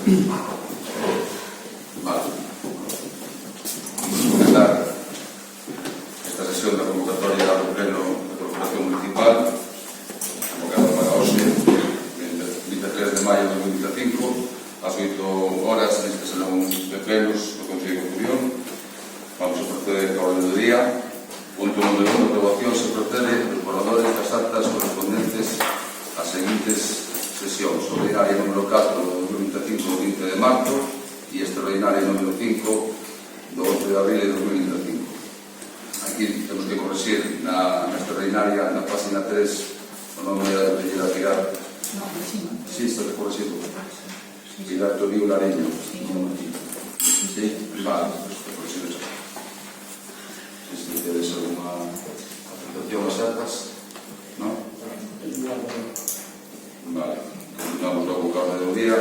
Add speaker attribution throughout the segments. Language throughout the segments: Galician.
Speaker 1: Vale. Vamos a comenzar esta sesión da convocatoria do Pleno da Corporación Municipal, convocada para hoxe, 23 de maio de 2025, ás 8 horas, neste salón de plenos do Concello de Curión. Vamos a proceder ao orden do día. Punto número 1, aprobación se procede dos borradores das actas correspondentes ás seguintes sesións: ordinaria número 4 do 2025 do 20 de marzo e extraordinaria número 5 do 8 de abril de 2025. Aquí temos que corregir na extraordinaria, na página 3, o nome da apellida Pilar.
Speaker 2: No, encima.
Speaker 1: Sí, está recorrido. Pilar Torío Lareño. Sí, vale, pues te corrigido eso. Si tienes alguna aplicación a actas, ¿no? Vale, continuamos logo ca orde do día.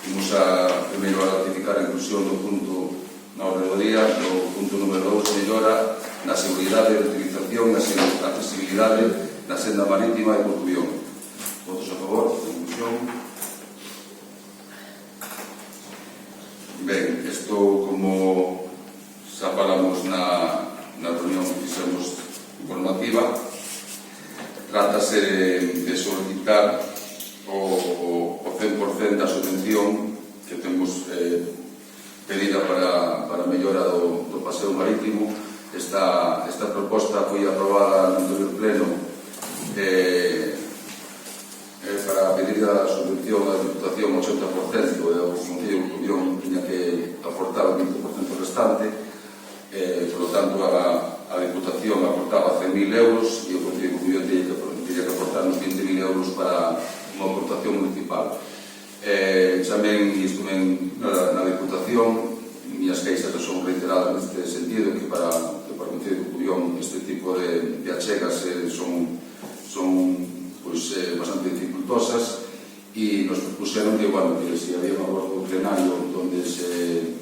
Speaker 1: Vamos a primeiro a ratificar a inclusión do punto na orde do día, do punto número 2, mellora na seguridade e utilización e a accesibilidade na senda marítima de Corcubión. Votos a favor da inclusión? Ben, isto como xa falamos na reunión que fixemos informativa, trátase de solicitar o 100% da subvención que temos pedida para a mellora do paseo marítimo. Esta proposta foi aprobada no anterior pleno para pedir a subvención da Diputación 80% e o Concello de Curión tiña que aportar o 20% restante. Por lo tanto, a Diputación aportaba 100.000 euros e o Concello de Curión tiña que aportar uns 20.000 euros para unha aportación municipal. Tamén estuve na Diputación, minhas queixas son reiteradas neste sentido, que para o Concello de Curión este tipo de achegas son bastante dificultosas, e nos propuseron que se había un abordo plenario onde se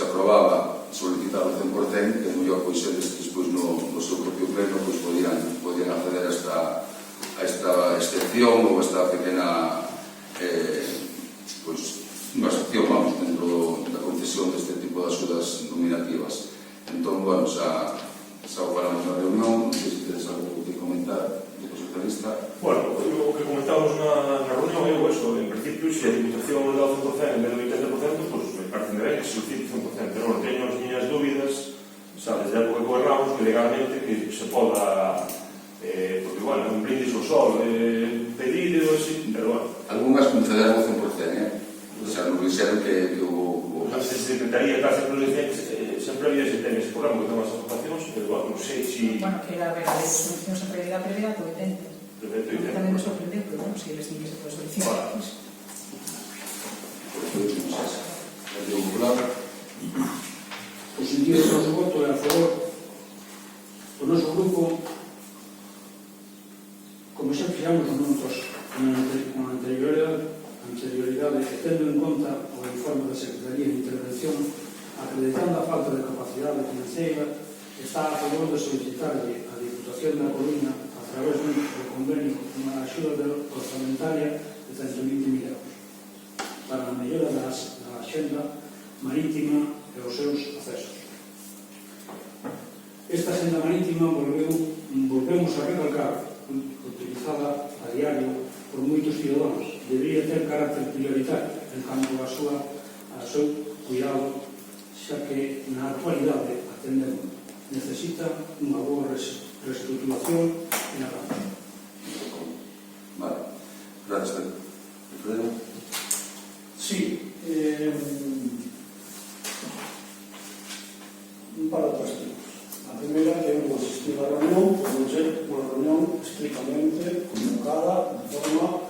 Speaker 1: aprobaba solicitar o 100%, que mellor eles despois no seu propio pleno podían acceder a esta excepción ou a esta pequena unha excepción, dentro da concesión deste tipo de axudas nominativas. Entón, xa falamos na reunión. Non sei se tedes algo que comentar do socialista.
Speaker 3: Bueno, o que comentamos na reunión é eso. En principio, se a Diputación dá o 100% en vez do 80%, pois me parece ben que se solicite 100%, pero non teño as miñas dúbidas, desde a época que gobernamos, que legalmente que se poda, porque, bueno, un brindis ao sol, pedir ou así, pero, bueno.
Speaker 1: Algúnas concederan o 100%, O sea, non dixeron que hubo...
Speaker 3: A Secretaría case sempre había ese programa que ten as ocupacións, pero, bueno, non sei se...
Speaker 2: Bueno, que era ver a solución a prioridad do 80. Tamén me sorprendeu, pero, bueno, se les digo que se pode solicitar.
Speaker 1: Partido Popular.
Speaker 4: O sentido do noso voto é a favor. O noso grupo, como xa fixamos con anterioridade, e tendo en conta o informe da Secretaría de Intervención, acreditando a falta de capacidade financeira, está a favor de solicitarlle á Diputación da Coruña, a través do convenio, unha axuda orzamentaria de 120.000 euros para a mellora da xenda marítima e os seus accesos. Esta xenda marítima volvemos a recalcar, utilizada a diario por moitos ciudadanos, debería ter carácter prioritario en canto ao seu cuidado, xa que na actualidade atendemos necesita unha boa reestruturación e na práctica.
Speaker 1: Vale, gracias. Alfredo?
Speaker 5: Sí, un par de cuestiones. A primeira que eu vou asistir a reunión, por ser unha reunión estrictamente convocada de forma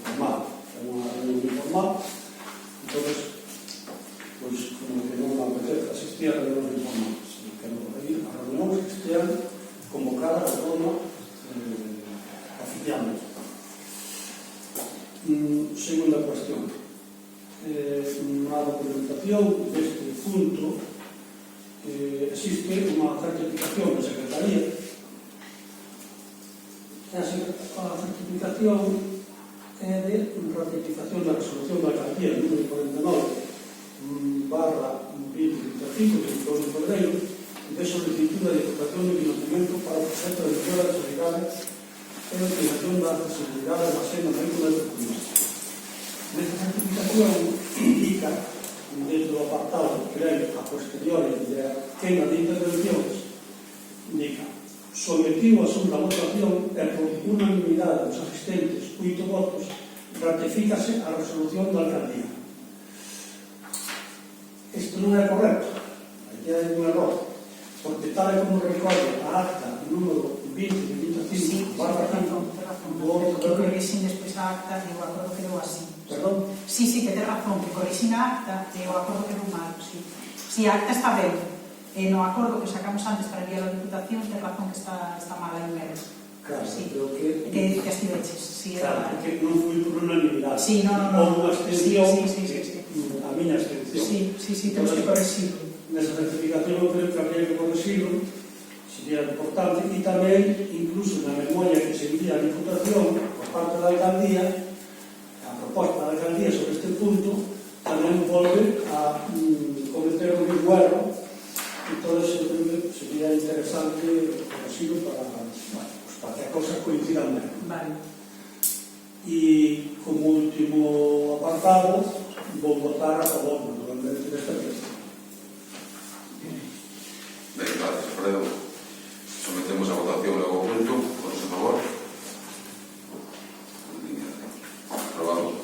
Speaker 5: formal. É unha reunión informal, entón, como que non me apetece asistir a reunións informales, sino que non ir a reunións que estean convocadas de forma oficialmente. Segunda cuestión. Na documentación deste punto existe unha certificación da Secretaría. A certificación é de ratificación da resolución da alcaldía número 49/2035 de 22 de febrero de solicitud da Diputación de financiamento para o proxecto de mellora de seguridade e utilización da accesibilidade da senda marítima de turismo. Nesta certificación indica, dentro do apartado que é a posteriori de queima de intervencións, indica: sometido a segunda votación e por unanimidade dos asistentes, 8 votos, ratifícase a resolución da alcaldía. Isto non é correcto, aquí hai un error, porque tal e como recolle a acta número 2025 barra 5
Speaker 2: que corrixin despois a acta e o acordo quedou así.
Speaker 5: Perdón?
Speaker 2: Sí, que ten razón, que corrixin a acta e o acordo quedou mal, sí. Si a acta está ben, no acordo que sacamos antes para enviar a Diputación, ten razón que está mal aí menos.
Speaker 5: Claro,
Speaker 2: Sí.
Speaker 5: creo que...
Speaker 2: Que estiveches, sí.
Speaker 5: Claro, que non foi por unanimidade.
Speaker 2: Sí, no.
Speaker 5: Ou unha abstención,
Speaker 2: Sí.
Speaker 5: a miña abstención.
Speaker 2: Sí, temos que corrixirlo.
Speaker 5: Nesa certificación eu creo que habría que corrixirlo, sería importante, e tamén, incluso na memoria que se envía a Diputación por parte da alcaldía, a proposta da alcaldía sobre este punto, tamén volve a cometer o mismo erro. Entonces, eu creo que sería interesante corrixirlo para que a cosa coincida ben.
Speaker 2: Vale.
Speaker 5: E como último apartado, vou votar a favor naturalmente desta questão.
Speaker 1: Ben, gracias, Alfredo. Sometemos a votación logo o punto. Todos a favor? Aprobado.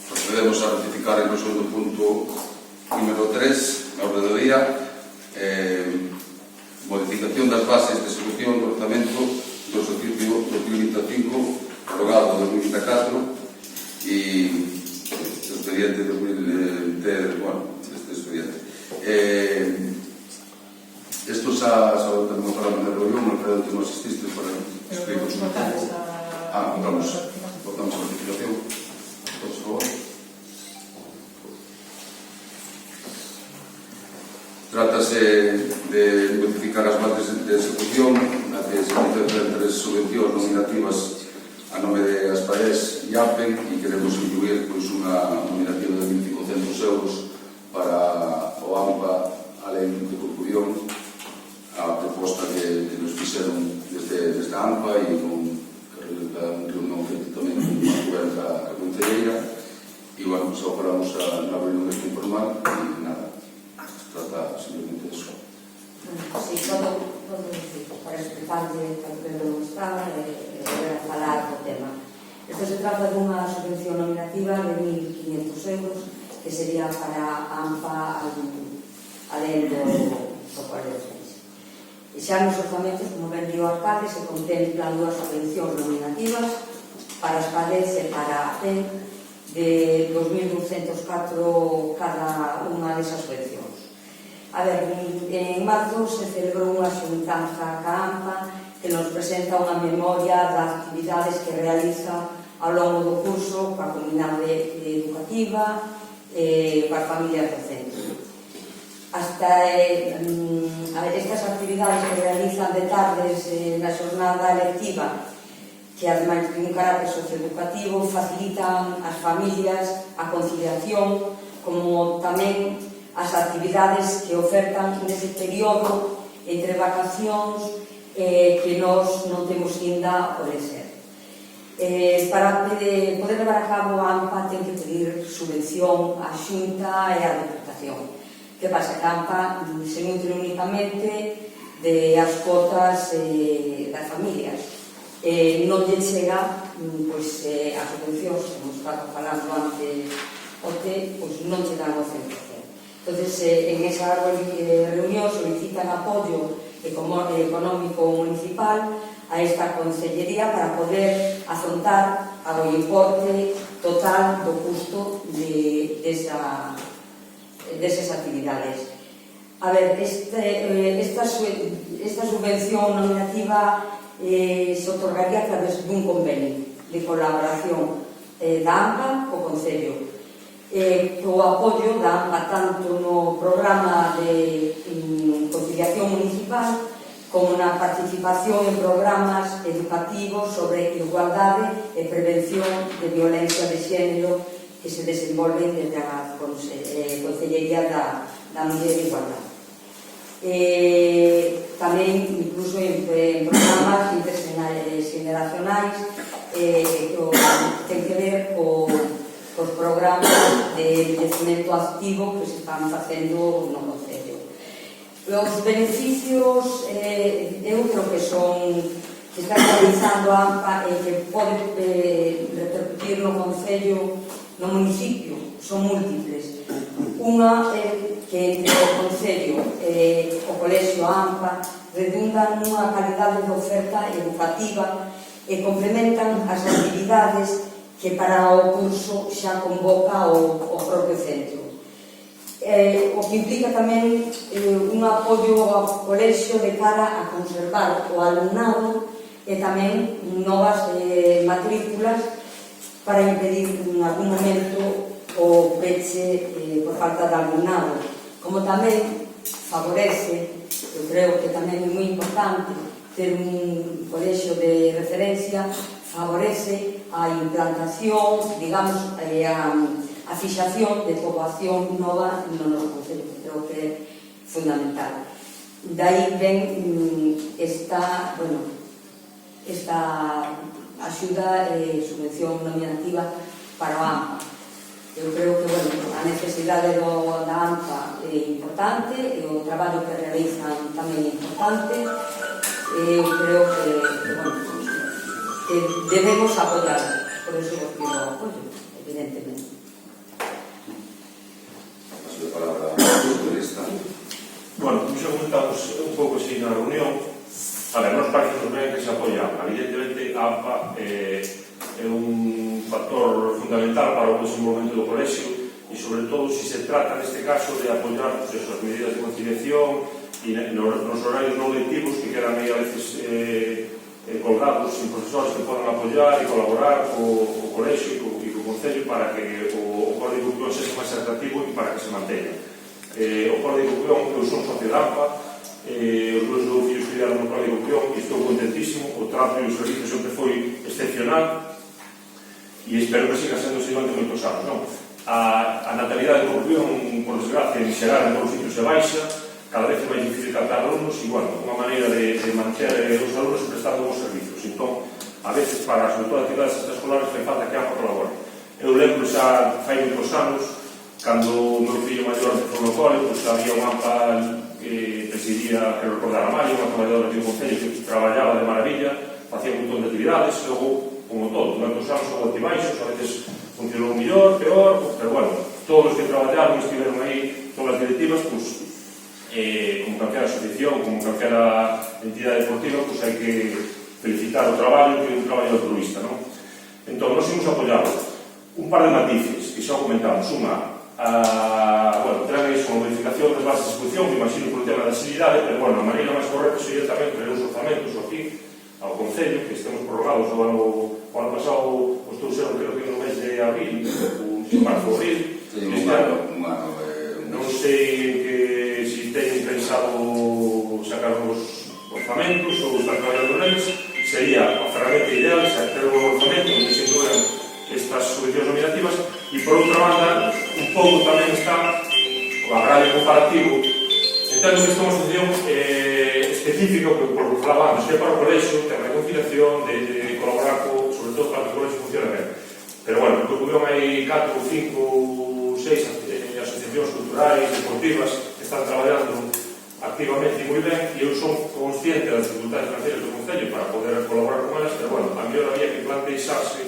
Speaker 1: Procedemos a ratificar en o segundo punto número 3 na orde do día, modificación das bases de execución do orçamento do exercicio 2025 prorrogado 2024 e o expediente de este expediente. Isto xa estamos falando de reunión, Alfredo, que non asististe para explicar un pouco. Votamos a notificación. Todos a favor. Trátase de modificar as bases de execución na que se concentran 3 subvencións nominativas a nome de Asparés e APEN, e queremos incluir unha nominativa de 1.500 euros para o AMPA, alén de Corcubión, a proposta que nos fixeron desde a AMPA e con un reunión que tamén con a concelleira, e bueno, só paramos na reunión deste informal e nada, se trata simplemente de eso.
Speaker 6: Sí, todo para explicarle que non estaba e volver a falar do tema. Isto se trata dunha subvención nominativa de 1.500 euros que sería para a AMPA alén do Colegio de Defensa. E xa nos orzamentos, como ben dio o alcalde, se contemplan dúas subvencións nominativas para as PADES e para a APEN de 2.204 cada unha desas subvencións. A ver, en marzo se celebrou unha xuntanza ca AMPA que nos presenta unha memoria das actividades que realiza ao longo do curso coa comunidade educativa e coas familias docentes. Estas actividades que realizan de tardes na xornada lectiva, que ademais de un carácter socioeducativo facilitan ás familias a conciliación, como tamén as actividades que ofertan nese período entre vacacións que nós non temos ainda o lecer. Para poder levar a cabo a AMPA ten que pedir subvención á Xunta e á Diputación. Que pasa? Que a AMPA se nutre únicamente de as cotas das familias. Non lle chega as subvencións, como estaba falando antes non chegan ao 100%. Entonces, en esa reunión solicitan apoio económico municipal a esta consellería para poder afrontar ao importe total do custo desas actividades. A ver, esta subvención nominativa se otorgaría a través dun convenio de colaboración da AMPA co Concello. O apoio da AMPA tanto no programa de municipal, como na participación en programas educativos sobre igualdade e prevención de violencia de xénero que se desenvolven desde a Consellería da Muller e Igualdade. Tamén incluso en programas intergeneracionais que ten que ver cos programas de envellecemento activo que se están facendo no Concello. Os beneficios eu creo que está realizando a AMPA e que pode repercutir no Concello, no municipio, son múltiples. Unha é que entre o Concello e o Colexio AMPA redundan nunha calidade de oferta educativa e complementan as actividades que para o curso xa convoca o propio centro. O que implica tamén un apoio ao colexio de cara a conservar o alumnado e tamén novas matrículas para impedir en algún momento o peche por falta de alumnado. Como tamén favorece, eu creo que tamén é moi importante ter un colexio de referencia, favorece a implantación, digamos, a fixación de poboación nova no noso Concello, que creo que é fundamental. Daí ven esta axuda e subvención nominativa para o AMPA. Eu creo que a necesidade da AMPA é importante, e o traballo que realizan tamén é importante. Eu creo que debemos apoiar, por eso vos pido o apoio, evidentemente.
Speaker 1: Paso de palabra ao futbolista.
Speaker 3: Bueno, como xa comentamos un pouco así na reunión, a ver, nos parece ben que se apoia. Evidentemente, a AMPA é un factor fundamental para o desenvolvemento do colexio e, sobre todo, se se trata, neste caso, de apoiar as medidas de conciliación e nos horarios non lectivos que quedan aí a veces colgados sin profesores que podan apoiar e colaborar co colexio e co Concello para que o Código Cupión sexa máis atractivo e para que se manteña. O Código Cupión, eu son socio da AMPA, os meus dous fillos estudiaron no Código Cupión e estou contentísimo. O trato e o servicio sempre foi excepcional e espero que siga sendo así durante moitos anos, non? A natalidade do Cupión, por desgracia, en xeral en todos os sitios se baixa, cada vez é máis difícil captar alumnos e, unha maneira de manter os alumnos prestando bons servicios. Entón, a veces, para sobre todo actividades extraescolares, fai falta que a AMPA colabore. Eu lembro xa fai moitos anos, cando o meu fillo maior foi no cole, había unha AMPA que presidía, que recordar a Mario, unha traballadora do Concello que traballaba de maravilla, facía un montón de actividades, logo, como todo, durante os anos houve altibaixos, a veces funcionou mellor, peor, pero todos os que traballaron estiveron aí, todas as directivas, como calquera asociación, como calquera entidade deportiva, hai que felicitar o traballo, que é un traballo altruista, non? Entón, nós imos apoiarlo. Un par de matices, que xa comentamos. Unha, terán iso como modificación das bases de execución, que imagino por o tema da agilidade, pero, a maneira máis correcta sería tamén crear os orzamentos aquí, ao Concello, que estemos prorrogados o ano pasado, estou sendo, creo que no mes de abril, ou marzo ou abril, non sei se teñen pensado sacar os orzamentos ou estar traballando neles, sería a ferramenta ideal, ter un orzamento onde se incluan estas subvencións nominativas e, por outra banda, un pouco tamén está o agrario comparativo. Entendo que esta é unha función específica, por lo que falábamos, que é para o colexio, ter a conciliación, de colaborar sobre todo para que o colexio funcione ben. Pero, no Cupión hai 4, 5, 6 asociacións culturais, deportivas, que están traballando activamente e moi ben, e eu son consciente das dificultades financeiras do Concello para poder colaborar con elas, pero, a mellor había que plantexarse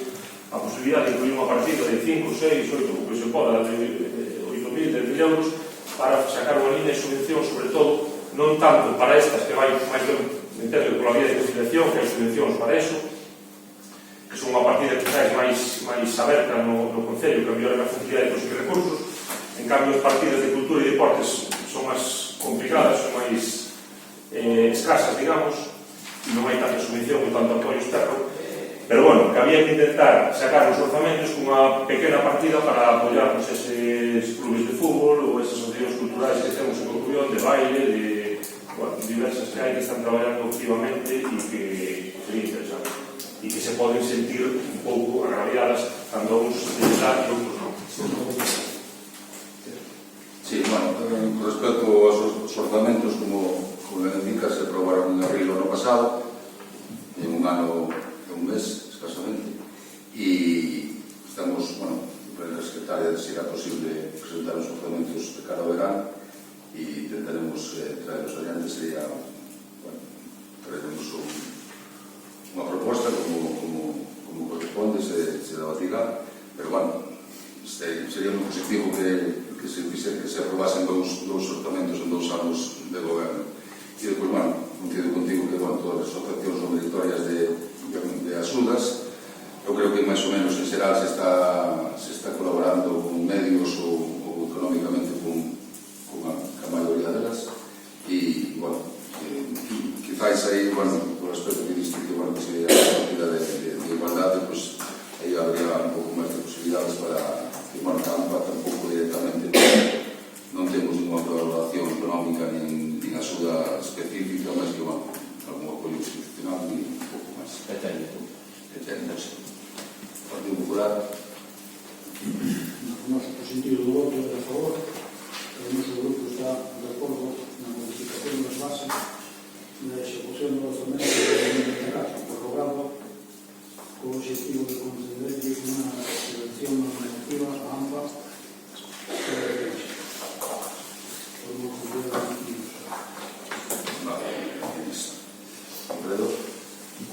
Speaker 3: a posibilidade de incluir unha partida de 5, 6, 8, o que se poda, de 8.000, 10.000 euros, para sacar unha línea de subvención, sobre todo, non tanto para estas que vai máis ben entendo pola vía de conciliación, que hai subvencións para eso, que son unha partida quizás máis aberta no Concello, que a mellor é máis facilidade de conseguir recursos. En cambio, as partidas de cultura e deportes son máis complicadas, son máis escasas, digamos, e non hai tanta subvención ou tanto apoio externo. Pero, que había que intentar sacar os orzamentos cunha pequena partida para apoiarnos eses clubes de fútbol ou esas asociacións culturais que temos en Cupión, de baile, de diversas que hai que están traballando activamente e que sería interesante e que se poden sentir un pouco agraviadas cando uns se dan e outros non.
Speaker 1: Sí, bueno, con respecto aos orzamentos, como indica, se aprobaron en abril do ano pasado, en un ano e un mes, escasamente, e estamos, bueno, en la secretaria de si era posible presentar os orzamentos de cara ao verano e intentaremos traerlos adiante. Sería, bueno, traeremos unha proposta como corresponde, se debatirá, pero bueno, sería moi positivo que se aprobasen dous orzamentos en 2 anos de goberno. E depois, bueno, coincido contigo que, bueno, todas as asociacións son meritorias de axudas. Eu creo que máis ou menos en xeral se está colaborando con medios ou económicamente con a maioría delas. E, bueno, quizás aí, bueno, por aspecto que diste que, bueno, que sería a partida de igualdade, pues aí habría un pouco máis de posibilidades para que, bueno, Campa tampouco directamente non temos ninguna colaboración económica nin axuda específica, mas que, bueno, algún apoio institucional e un pouco máis.
Speaker 7: É técnico.
Speaker 1: Sí. Partido Popular.
Speaker 4: No noso sentido do voto é a favor. O noso grupo está de acordo na modificación das bases na execución do orzamento de 2024, prorrogado co objetivo de conceder unha subvención normativa ampla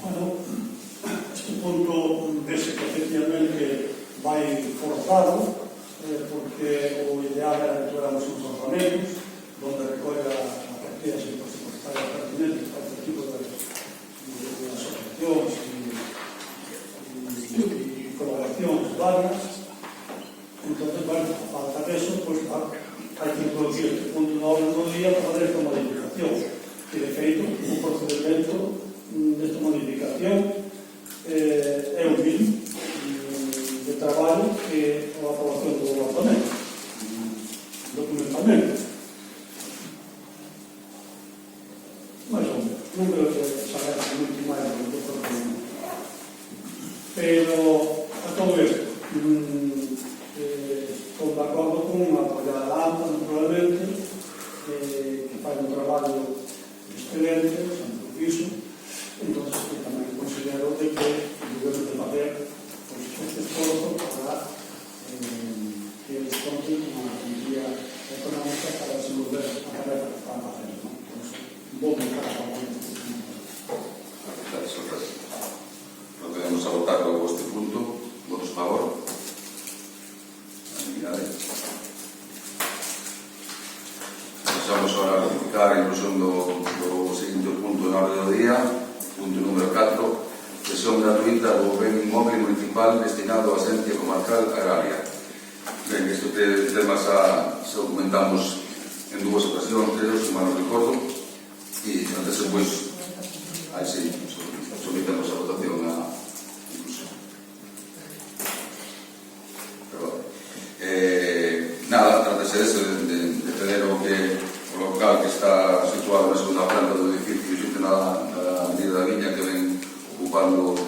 Speaker 5: Bueno, este punto vese que efectivamente vai forzado, porque o ideal era que tuéramos uns orzamentos donde recolla a partida presupuestaria pertinente para este tipo de asociacións e colaboracións varias. Entonces, bueno, a falta de eso, pues hai que introducir este punto na orden do día para fazer esta modificación. E, de feito, o procedimento desta modificación é o mismo de traballo que a aprobación do orzamento, documentalmente. Mais ou menos, non creo que sabemos moito máis do que procedimento. Pero, a todo isto, estou de acordo con apoiar a AMPA, naturalmente, que fai un traballo excelente, sen profiso. Entonces, tamén considero de que debemos de fazer este esforzo para que eles conten unha cuantía económica para desenvolver a tarefa que están facendo. Vou tentar a favor
Speaker 1: Gracias. Procedemos a votar logo este punto. Votos a favor. Unanimidade. Pasamos ahora a ratificar a inclusión do seguinte punto na orde do día. Punto número 4, cesión gratuita do ben inmóvil municipal destinado á Axencia Comarcal Agraria. Ben, este tema se documentamos en 2 ocasións, creo, se mal non recordo, e antes depois, aí sí, sometemos a votación a inclusión. Perdón. Nada, trátase de ceder o local que está situado na segunda planta do edificio na Avenida da Viña, que ven ocupando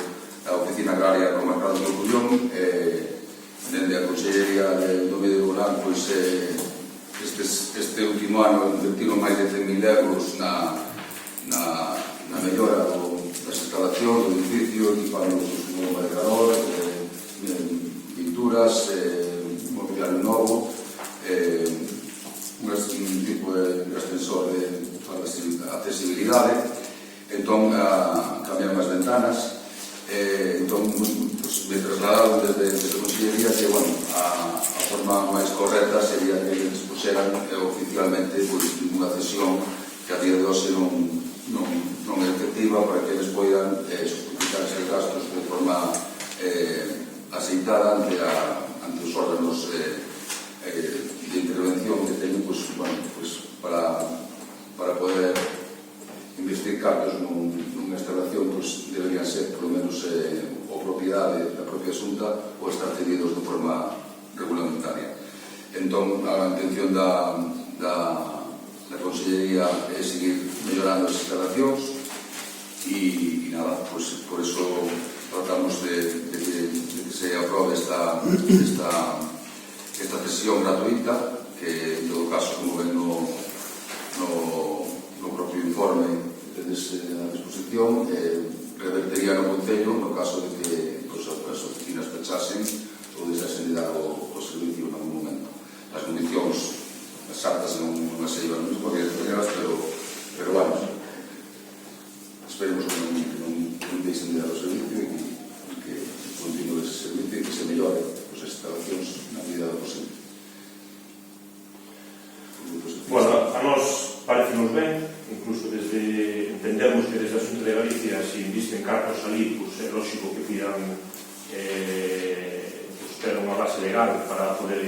Speaker 1: a Oficina Agraria Comarcal do Cullón. Dende a Consellería do Medio Rural, pois este último ano invertiron máis de 100.000 euros na mellora das instalacións do edificio, equipando os moderadores, pinturas, mobiliario novo, un tipo de ascensor de accesibilidade. Entón, cambiaron as ventanas. Entón, me trasladaron desde a Consellería que, bueno, a forma máis correcta sería que eles puseran oficialmente unha cesión que a día de hoxe non é efectiva, para que eles poidan justificar esos gastos de forma aceitada ante os órganos de intervención que teñen, para poder investir cartos nunha instalación, deberían ser, polo menos, o propiedade da propia Xunta ou estar cedidos de forma regulamentaria. Entón, a intención da Consellería quería seguir mellorando as instalacións e nada, pues, por eso tratamos de que se aprobe esta cesión gratuita, que en todo caso, como ven no propio informe a disposición, revertería no Concello no caso de que as oficinas pechasen ou deixasen de dar o servicio en algún momento. As municións exactas non as sei ahora mismo, había que pegarlas, pero bueno, esperemos que non deixen de dar o servicio e que continue ese servicio e que se mellore as instalacións na medida do posible.
Speaker 3: Bueno, a nós parecenos ben, incluso entendemos que desde a Xunta de Galicia se invisten cartos ali, pues é lógico que pidan ter unha base legal para poder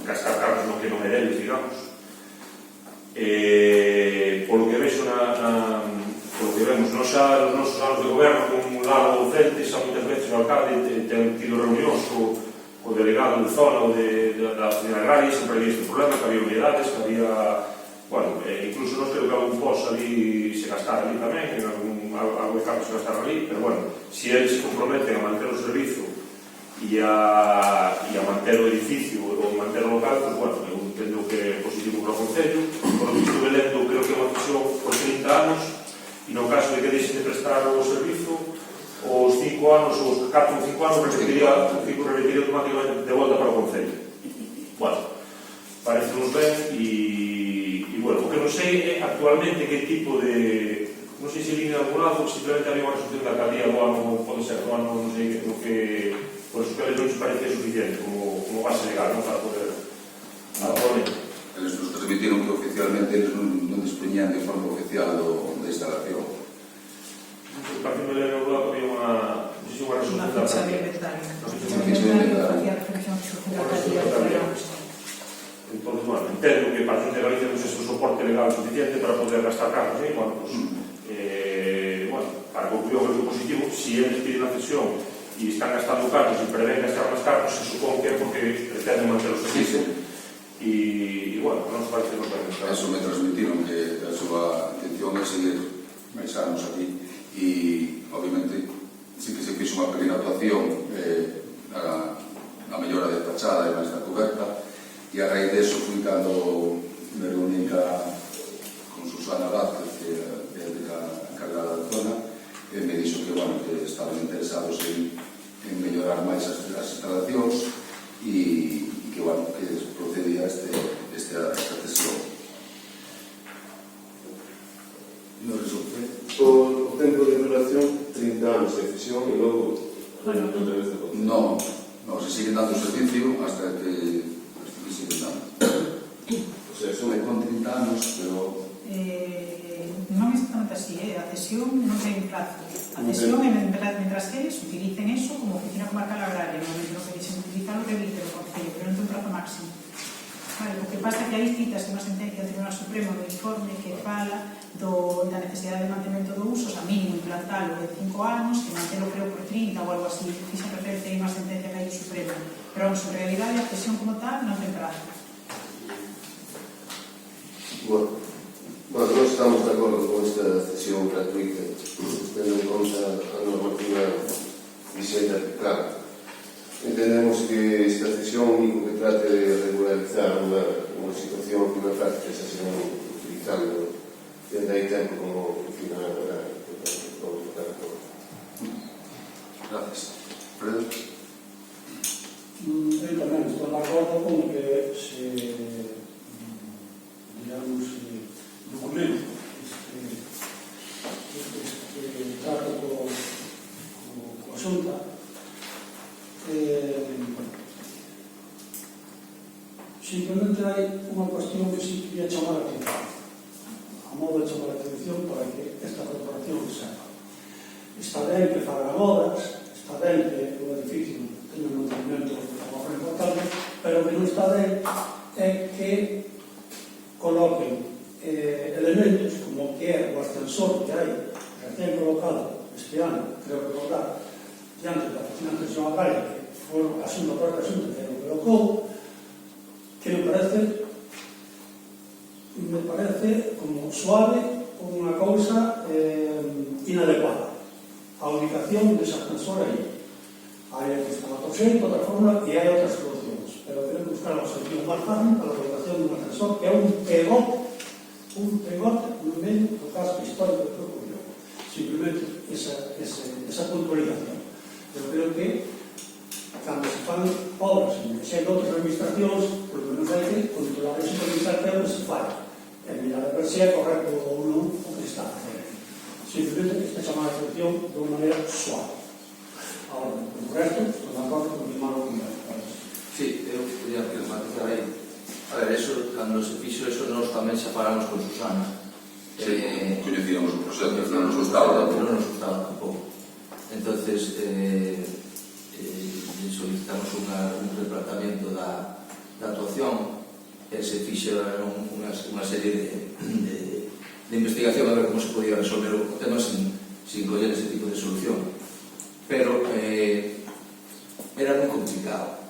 Speaker 3: gastar cartos no que non é deles, digamos. Polo que vexo polo que vemos nos nosos anos de goberno con un lado frente, xa moitas veces o alcalde ten tido reunións co delegado de zona ou da Oficina Agraria, sempre había este problema, que había unidades, que había, bueno, incluso non creo que algún pos ali se gastara ali tamén, en algo de cartos se gastara ali, pero bueno, se eles se comprometen a manter o servizo e a manter o edificio ou manter o local, pues bueno, eu entendo que é positivo para o Concello. Por lo que estuve lendo, creo que é unha cesión por 30 anos e no caso de que deixen de prestar o servizo, os 5 anos, os 4 ou 5 anos revertiría automáticamente de volta para o Concello. Bueno, parecenos ben e bueno, o que non sei é actualmente que tipo de, non sei se viene de algún lado, simplemente había unha resolución da alcaldía do ano, pode ser do ano, non sei, no que por eso que non se parecía suficiente como base legal, non, para poder actualmente.
Speaker 1: Eles nos transmitiron que oficialmente eles non dispoñían de informe oficial da instalación.
Speaker 3: Partindo de la Europa había unha resolución
Speaker 2: Una ficha de inventario.
Speaker 1: Una ficha de inventario.
Speaker 2: Hacía referencia a la alcaldía.
Speaker 3: Entón, bueno, entendo que para a Xunta de Galicia non é un soporte legal suficiente para poder gastar cartos, e, bueno, pues, bueno, para concluir o que positivo, si eles piden a cesión e están gastando cartos e prevén gastar máis cartos, se supón que é porque pretenden manter o servicio. E, bueno, non se parece que nos parece.
Speaker 1: Eso me transmitiron, que a súa intención é seguir máis anos aquí e, obviamente, sí que se fixo unha pequena actuación a mellora de fachada e máis da coberta, e a raíz deso fui cando me reuní con Susana Vázquez, que é a encargada da zona, e me dixo que, bueno, que estaban interesados en mellorar máis as instalacións e que, bueno, que procedía esta cesión.
Speaker 7: No resulta. O tempo de duración, 30 anos de cesión e logo outra vez de conta.
Speaker 1: No, se siguen dando servicio hasta que siguen dando.
Speaker 7: O sea, son
Speaker 1: con 30 anos, pero
Speaker 2: non é exactamente así, a cesión non ten plazo. A cesión é mentras eles utilicen eso como oficina comarcal agraria, no que dixen utilizar o revite do Concello, pero non ten un plazo máximo. Vale, o que pasa é que hai citas unha sentencia do Tribunal Supremo no informe que fala da necesidade de mantemento do uso, o sea, mínimo implantalo de 5 anos, que mantelo creo por 30 ou algo así, fixen referencia a unha sentencia que hai do Supremo, pero en realidade a cesión como tal non ten plazo.
Speaker 7: Bueno, nós estamos de acordo con esta cesión gratuita, tendo en conta a normativa vigente aplicada. Entendemos que esta cesión único que trate de regularizar unha situación que na práctica xa se non utilizando desde hai tempo como oficina agraria.
Speaker 1: gracias. Fredo?
Speaker 5: Eu tamén estou de acordo con que se, digamos, documento este trato coa Xunta. Simplemente hai unha cuestión que sí quería chamar a atención, a modo de chamar a atención para que esta corporación sepa. Está ben que fagan obras, está ben que o edificio teña un mantenimento como importante, pero que non está ben é que coloquen elementos como que é o ascensor que hai recén colocado este ano, creo recordar, diante da Oficina de Atención Agraria, que foi a propia Xunta que o colocou, que me parece parece como suave unha cousa inadecuada. A ubicación desa ascensor aí. Hai que estar outro xeito, outra forma, e hai outras solucións. Pero queremos buscar a solución máis fácil para a ubicación dun ascensor, que é un pegote no medio do casco histórico de Corcubión. Simplemente esa puntualización. Eu creo que cando se fan obras en outras administracións, por lo menos hai que controlar ese supervisar que é onde se fai. E mirar a ver se é correcto ou non o que está a fazer. Simplemente que está chamada a atención de unha maneira suave. Ahora, por resto, estou de acordo con o que Maro comenta.
Speaker 8: Sí, eu quería matizar aí. A ver, eso, cando se fixo eso, nós tamén xa falamos con Susana.
Speaker 1: Coñecíamos o proxecto, non nos gustaba tampouco.
Speaker 8: Non nos gustaba tampouco. Entonces, solicitamos un replanteamiento da actuación e se fixo unha serie de investigación a ver como se podía resolver o tema sin coller ese tipo de solución. Pero era moi complicado.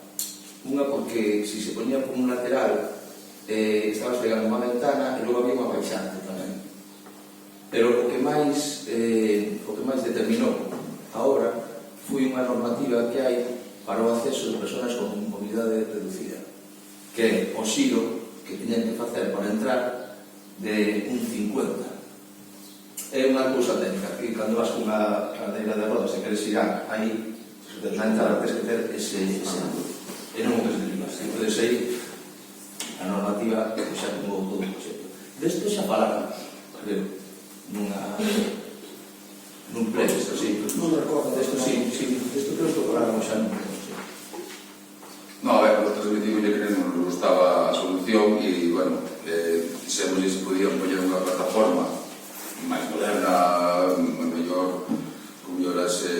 Speaker 8: Unha porque se se ponía por un lateral estabas pegando unha ventana e logo había unha baixante tamén. Pero o que máis determinou a obra foi unha normativa que hai para o acceso de persoas con mobilidade reducida, que é o xiro que tiñan que facer para entrar de un 50. É unha cousa técnica, que cando vas con unha cadeira de rodas e queres xirar aí, na entrada tens que ter ese ángulo. E non o tens de libras. Entonces aí, a normativa xa tomou todo o proxecto. Desto xa falaron, creo, nun pleno, isto sí.
Speaker 5: Non recordo.
Speaker 8: Desto sí, desto creo que falaron xa nun pleno.
Speaker 1: No, a ver, nos transmitimos que non nos gustaba a solución e, bueno, quixemos se podían poñer unha plataforma máis moderna, mellor, con melloras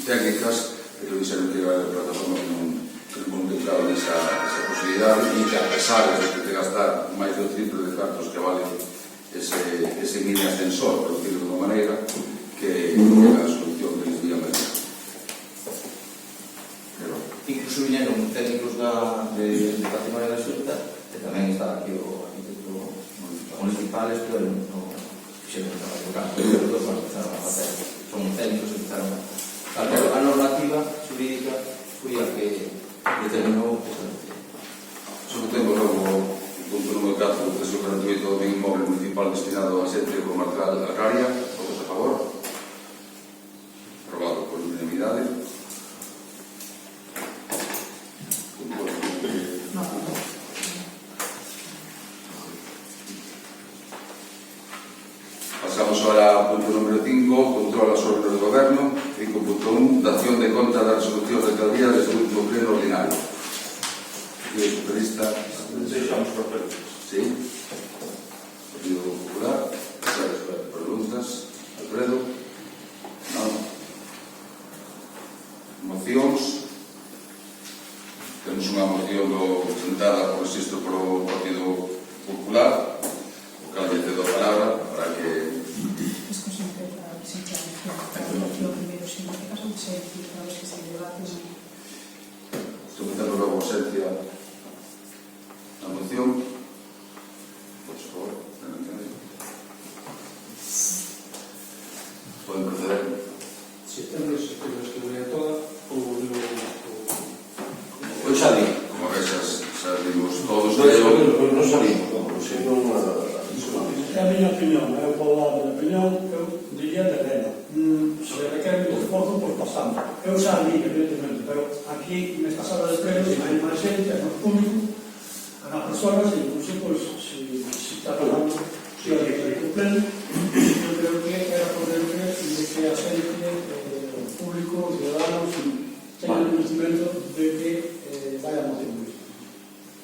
Speaker 1: técnicas, pero dixeron que era a plataforma que non contemplaba esa posibilidad e que a pesar de que te gastar máis do triple de cartos que vale ese mini ascensor, por decirlo de unha maneira, que era a solución que les vía melhor.
Speaker 8: Incluso viñeron técnicos de patrimonio da Xunta, que tamén está aquí o arquitecto municipal, pero non fixeron o traballo campo, pero todos empezaron a facer, son técnicos que empezaron a facer. Pero a normativa jurídica foi a que determinou esta noticia.
Speaker 1: Sobre o tempo logo, o punto número 4 do preso gratuito do ben inmóvel municipal destinado a xente comarcal agraria, todos a favor? Aprobado por unanimidade. Pasamos ahora ao punto número 5, control as órdenes do goberno. 5.1, dación de conta da resolución de alcaldía desde o último pleno ordinario. E o superista...
Speaker 3: Deixamos papeles.
Speaker 1: Sí. Partido Popular. Preguntas. Alfredo. Non. Mocións. Temos unha moción presentada por registro polo Partido Popular. O cal lle cedo a palabra para que...
Speaker 2: Esto siempre para presentar la moción primero, si en este caso se decide para ver si se debate.
Speaker 1: Sometendo logo ausencia a moción. Por favor, poden proceder.
Speaker 4: Si temos que ver a toda ou
Speaker 8: Eu xa digo.
Speaker 1: Como vexas, xa vimos todos.
Speaker 3: Non salimos, senón
Speaker 5: É a miña opinión, eu vou dar a miña opinión, eu diría de Helena. Se requer un esforzo, pois bastante. Eu xa li, evidentemente, pero aquí, nesta sala de plenos, hai máis xente, é máis público, as persoas, e incluso, pois, se está falando, se é o pleno, eu creo que era prudente de que a xente, o público, os ciudadanos, teñan conhecimento de que vai a moción.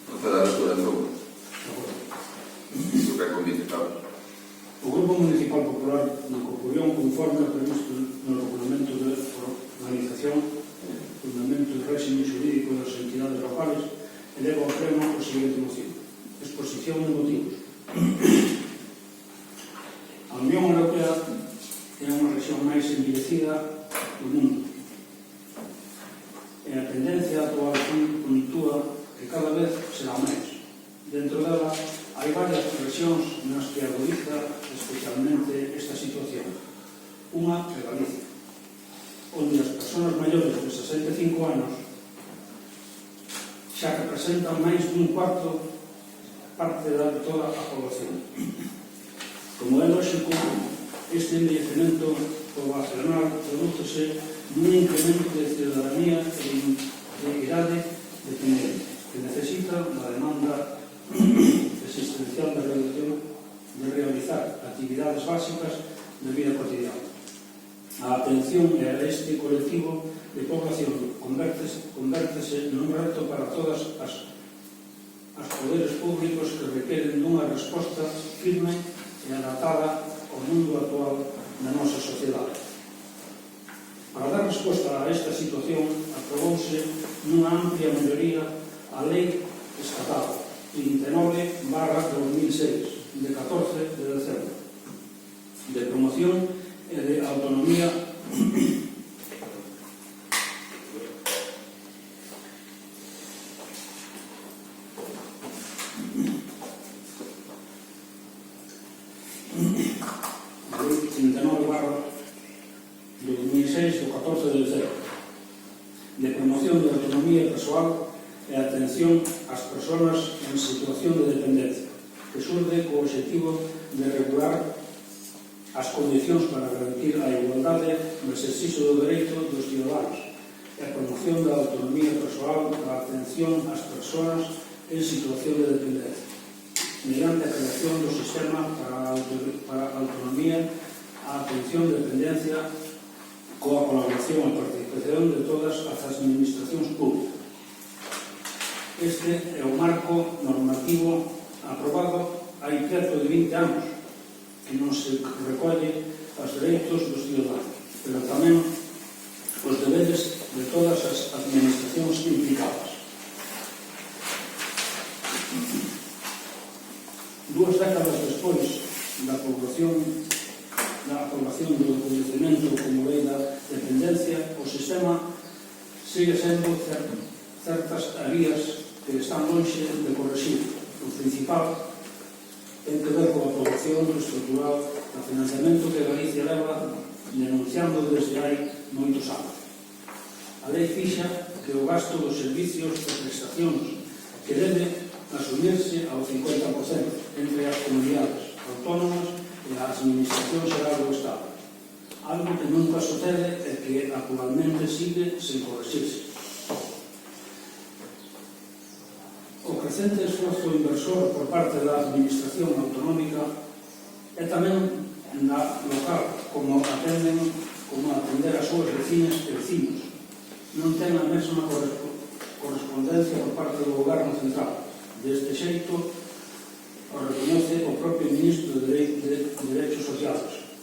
Speaker 1: Proceder a lectura en grupo. Super convite, claro.
Speaker 4: O Grupo Municipal Popular na Corcubión, conforme ao previsto no Regulamento de Organización, Fundamento e Réxime Xurídico das entidades locales, eleva ao pleno o seguinte moción. Exposición de motivos. A Unión Europea é unha rexión máis envilecida do mundo. E a tendencia atual puntúa que cada vez será máis. Dentro dela hai varias rexións nas que agudiza especialmente esta situación. Unha é Galicia, onde as persoas maiores de 65 anos xa representan máis dun cuarto parte de toda a población. Como é lógico, este envellecemento poblacional prodúcese nun incremento de ciudadanía e de idade dependente, que necesita da demanda existencial de realizar actividades básicas de vida cotidiana. A atención a este colectivo de población convértese nun reto para todas as poderes públicos que requeren dunha resposta firme e adaptada ao mundo actual da nosa sociedade. Para dar resposta a esta situación, aprobouse nunha amplia maioría a Lei Estatal 29/2006, de 14 de dezembro, de promoción e de autonomía persoal e atención ás persoas en situación de dependencia, que surde co obxectivo de regular as condicións para garantir a igualdade no exercicio do dereito dos ciudadanos e a promoción da autonomía persoal para a atención ás persoas en situación de dependencia, mediante a creación do sistema para a autonomía, a atención de dependencia coa colaboración e participación de todas as administracións públicas. Este é o marco normativo aprobado hai preto de 20 anos, que non se recolle os dereitos dos ciudadanos, pero tamén os deberes de todas as administracións implicadas. 2 décadas despois da aprobación do reconhecemento como lei da dependencia, o sistema sigue sendo certas áreas que están lonxe de corregir. O principal ten que ver coa aprobación estrutural do financiamento que Galicia leva denunciando desde hai moitos anos. A lei fixa que o gasto dos servicios e prestacións que debe asumirse ao 50% entre as comunidades autónomas e a Administración Xeral do Estado, algo que nunca sucede e que actualmente sigue sen corregirse. O crecente esforzo inversor por parte da Administración Autonómica é tamén na local, como atender as súas vecinas e vecinos. Non ten a mesma correspondencia por parte do Goberno Central. Deste xeito, o recoñece o propio Ministro de Derechos Sociales,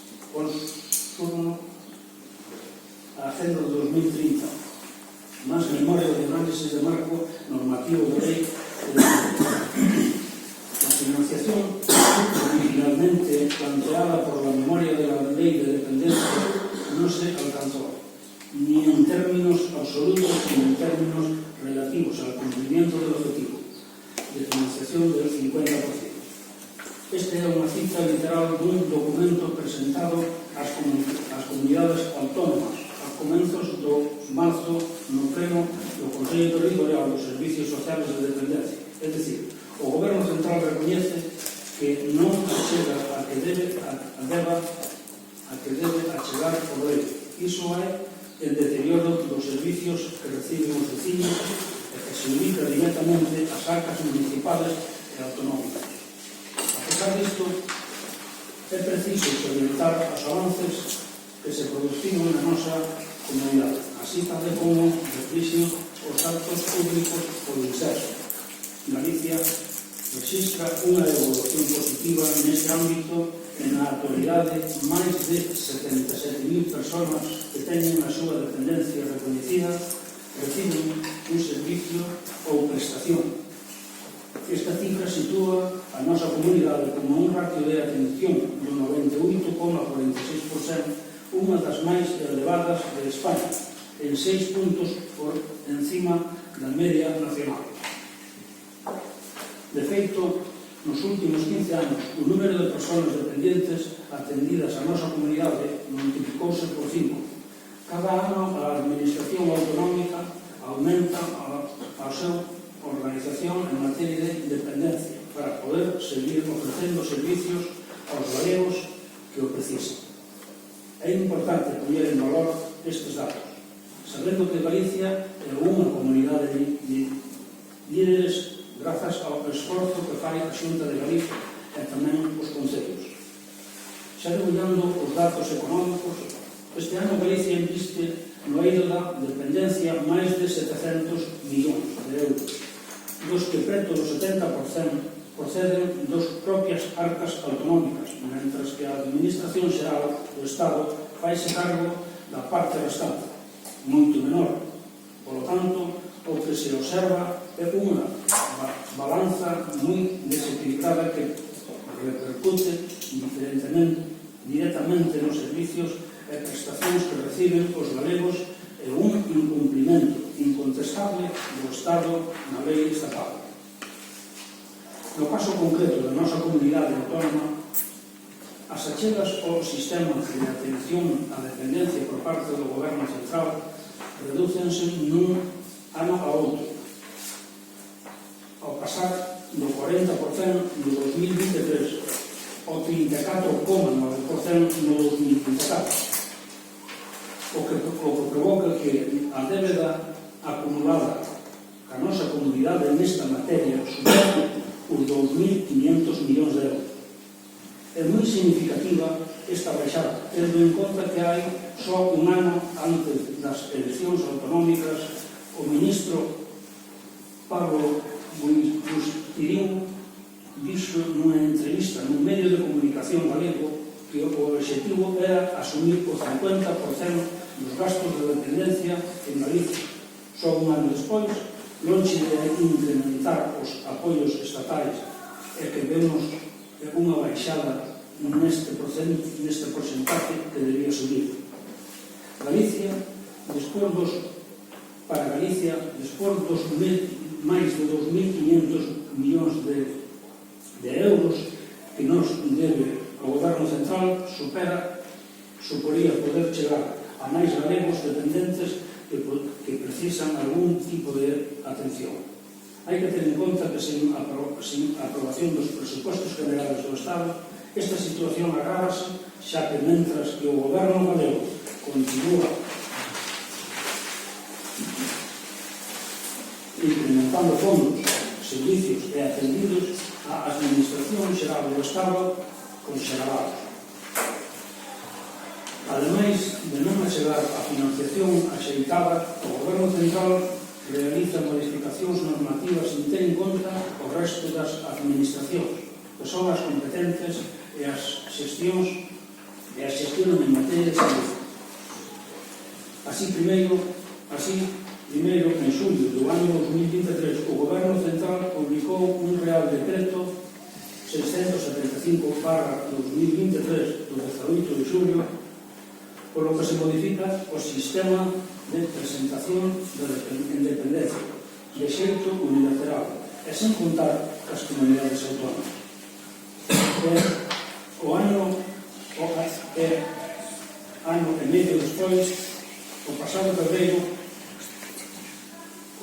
Speaker 4: consurno a Agenda de 2030, máis memoria de análisis de marco normativo de lei. A financiación originalmente planteada por la memoria de la ley de dependencia no se alcanzó, ni en términos absolutos ni en términos relativos al cumplimiento del objetivo de financiación del 50%. Esta é unha cita literal dun documento presentado ás comunidades autónomas a comenzos do marzo no pleno do Consello Territorial dos Servicios Sociales de Dependencia. É dicir, o Goberno Central recoñece que non achega a que debe achegar o lei. Iso é el deterioro dos servicios que reciben os vecinos e que se ubica directamente ás arcas municipales e autonómicas. A pesar disto, é preciso salientar os avances que se produciron na nosa comunidade, así tamén como reflexen os actos públicos polo inserso. Galicia registra unha evolución positiva neste ámbito e na actualidade máis de 77.000 persoas que teñen a súa dependencia recoñecida reciben un servicio ou prestación. Esta cifra sitúa a nosa comunidade como un ratio de atención do 98,46%, unha das máis elevadas de España, en 6 puntos por encima da media nacional. De feito, nos últimos 15 anos, o número de persoas dependientes atendidas á nosa comunidade multiplicouse por 5. Cada ano a Administración Autonómica aumenta a súa organización en materia de dependencia para poder seguir ofrecendo servicios aos galegos que o precisan. É importante poñer en valor estes datos, sabendo que Galicia é unha comunidade de líderes grazas ao esforzo que fai a Xunta de Galicia e tamén os concellos. Xa debullando os datos económicos, este ano Galicia inviste no eido da dependencia máis de 700 millóns de euros, dos que preto do 70% proceden dos propias arcas autonómicas, mentras que a Administración Xeral do Estado faise cargo da parte restante, moito menor. Por lo tanto, o que se observa é unha balanza moi desequilibrada que repercute directamente nos servicios e prestacións que reciben os galegos e un incumprimento incontestable do Estado na lei estatal. No caso concreto da nosa comunidade autónoma, as achegas ao sistema de atención á dependencia por parte do Goberno Central redúcense nun ano a outro, ao pasar do 40% no 2023 ao 34,9% no 2024, o que provoca que a débeda acumulada a nosa comunidade nesta materia supere os 2.500 millóns de euros. É moi significativa esta baixada, tendo en conta que hai só un ano antes das eleccións autonómicas o ministro Pablo Bustirín dixo nunha entrevista nun medio de comunicación galego que o objetivo era asumir o 50% dos gastos de dependencia en Galicia. Só un ano despois, lonxe de incrementar os apoios estatais e que vemos unha baixada neste porcentaje que debía subir. Para Galicia, despois dos máis de 2.500 millóns de euros que nos debe o Goberno Central, suporía poder chegar a máis galegos dependentes que precisan algún tipo de atención. Hai que ter en conta que sen aprobación dos presupostos generales do Estado, esta situación agrávase, xa que mentras que o Goberno galego continúa incrementando fondos, servicios e atendidos, a Administración Xeral do Estado conxelados. Ademais de non achegar a financiación axeitada, o Goberno Central realiza modificacións normativas sin ter en conta o resto das administracións, que son as competentes e as xestións en materia de salud. Así, primeiro, en xullo do ano 2023, o Goberno Central publicou un Real Decreto 675/2023 do 18 de xullo, polo que se modifica o sistema de presentación en dependencia de xeito unilateral e sen contar as comunidades autónomas. Ano e medio despois, o pasado fevereiro,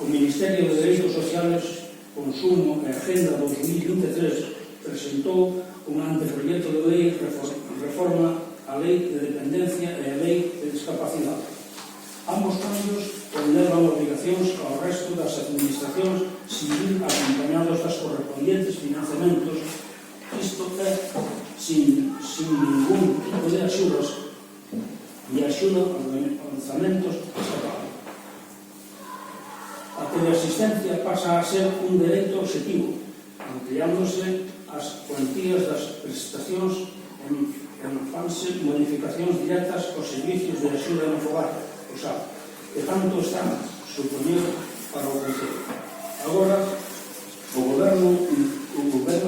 Speaker 4: o Ministerio de Dereitos Sociales, Consumo e Agenda 2023 presentou un anteproyecto de lei reforma a Lei de Dependencia e a Lei de Discapacidade. Ambos cambios conllevan obrigacións ao resto das administracións sin ir acompañados das correspondientes financiamentos, isto é, sin ningún tipo de axudas e axuda aos lanzamentos estatales. A teleasistencia pasa a ser un dereito objetivo, ampliándose as cuantías das prestacións en fanse modificacións directas aos servicios de axuda no fogar, o SAP, que tanto están supoñendo para o Concello. Agora, o Goberno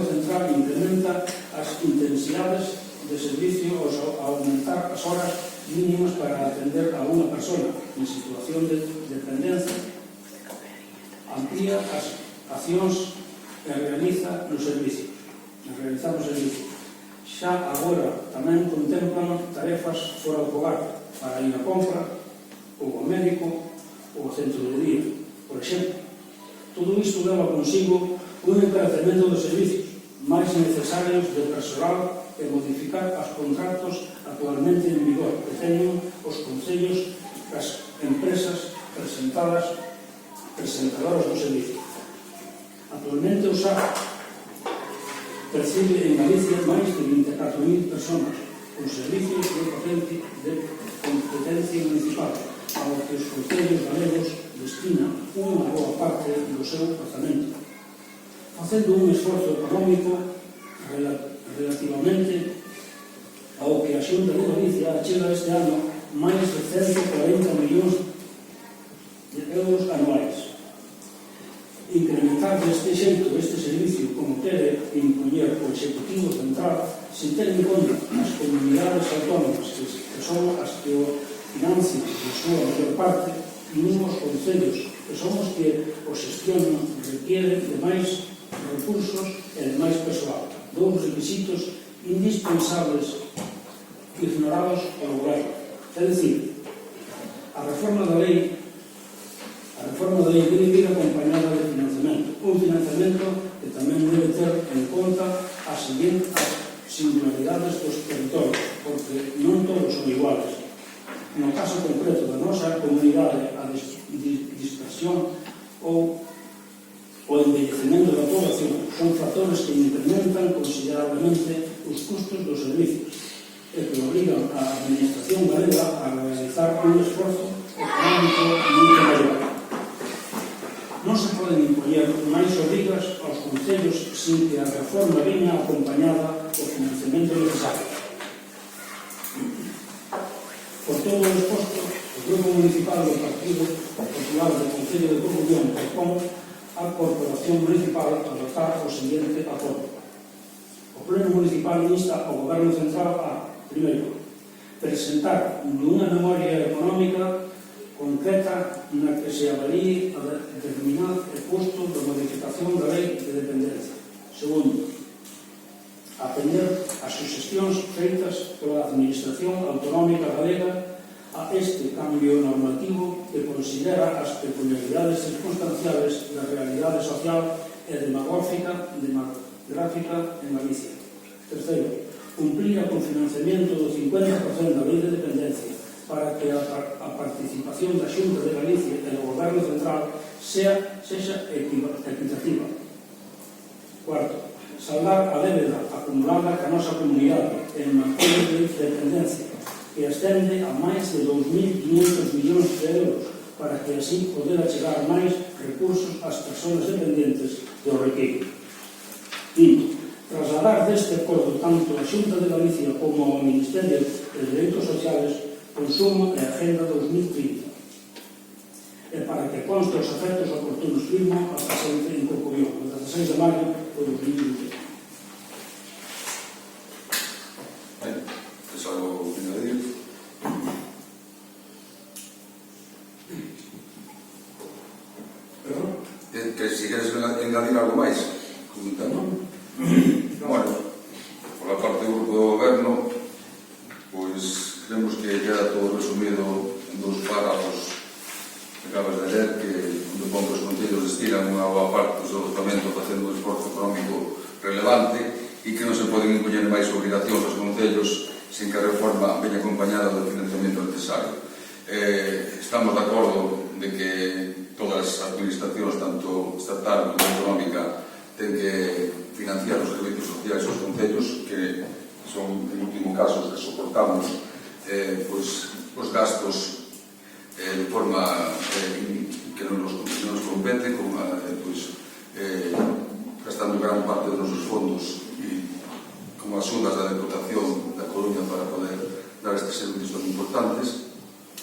Speaker 4: Central incrementa as intensidades de servicio ao aumentar as horas mínimas para atender a unha persona en situación de dependencia, amplía as accións e e realiza nos servicios. Xa agora tamén contemplan tarefas fora do fogar para ir a compra, ou ao médico, ou ao centro de día, por exemplo. Todo isto leva consigo un encarecemento dos servicios máis necesarios de personal e modificar os contratos actualmente en vigor que teñen os concellos das empresas presentadoras do servicio. Actualmente o SAC percibe en Galicia máis de 24.000 personas con servicios de competencia municipal, ao que os concellos galegos destinan unha boa parte do seu orzamento, facendo un esforzo económico relativamente ao que a Xunta de Galicia achega este ano máis de 140 millóns de euros anuais. Incrementar deste xeito este servicio como quere impoñer o Executivo Central sin ter en conta as comunidades autónomas que son as que o financian na súa maior parte e uns concellos que son os que o xestionan requieren de máis recursos e de máis persoal, dous requisitos indispensables ignorados polo Goberno. É dicir, a reforma da lei debe vir acompañada de financiamento, un financiamento que tamén debe ter en conta as singularidades dos territorios, porque non todos son iguales. No caso concreto da nosa comunidade, a dispersión ou o envellecemento da población son factores que incrementan considerablemente os custos dos servicios e que obrigan a Administración galega a realizar un esforzo económico moito maior. Non se poden impoñer máis obrigas aos concellos sin que a reforma venha acompañada do financiamento necesario. Por todo o exposto, o Grupo Municipal do Partido Popular do Concello de Coruñón propón á Corporación Municipal a adoptar o seguinte acordo. O Pleno Municipal insta ao Goberno Central a, primeiro, presentar unha memoria económica concreta na que se avalíe a determinado custo da modificación da lei de dependencia. Segundo, atender as suxestións feitas pola Administración Autonómica Galega a este cambio normativo que considera as peculiaridades circunstanciales da realidade social e demográfica en Galicia. Terceiro, cumplir o financiamento do 50% da lei de dependencia para que a participación da Xunta de Galicia e do Goberno Central sexa equitativa. Cuarto, saldar a débeda acumulada ca nosa comunidade en materia de dependencia, que ascende a máis de 2.500 millóns de euros, para que así poder achegar máis recursos ás persoas dependentes do requeiro. Quinto, trasladar deste acordo tanto a Xunta de Galicia como ao Ministerio de Dereitos Sociales Consumo e Agenda 2030, e para que conste os efectos oportunos firmo a presente en Corcubión, o 16 de maio de 2020.
Speaker 1: ¿Es algo que añadir?
Speaker 4: Perdón?
Speaker 1: Que si queres engadir algo máis, comentando. Bueno, por la parte do Goberno, pois creemos que queda todo resumido en dos párrafos que acabas de ler, que onde pon que os concellos destinan unha boa parte do seu orzamento facendo un esforzo económico relevante e que non se poden impoñer máis obligacións aos concellos sin que a reforma venha acompañada do financiamento necesario. Estamos de acordo de que todas as administracións, tanto estatal como autonómica, ten que financiar os servicios sociais aos concellos, que son, en último caso, que soportamos os gastos de forma que non nos compete, gastando gran parte de nosos fondos como axudas da Deputación da Coruña para poder dar estes servicios tan importantes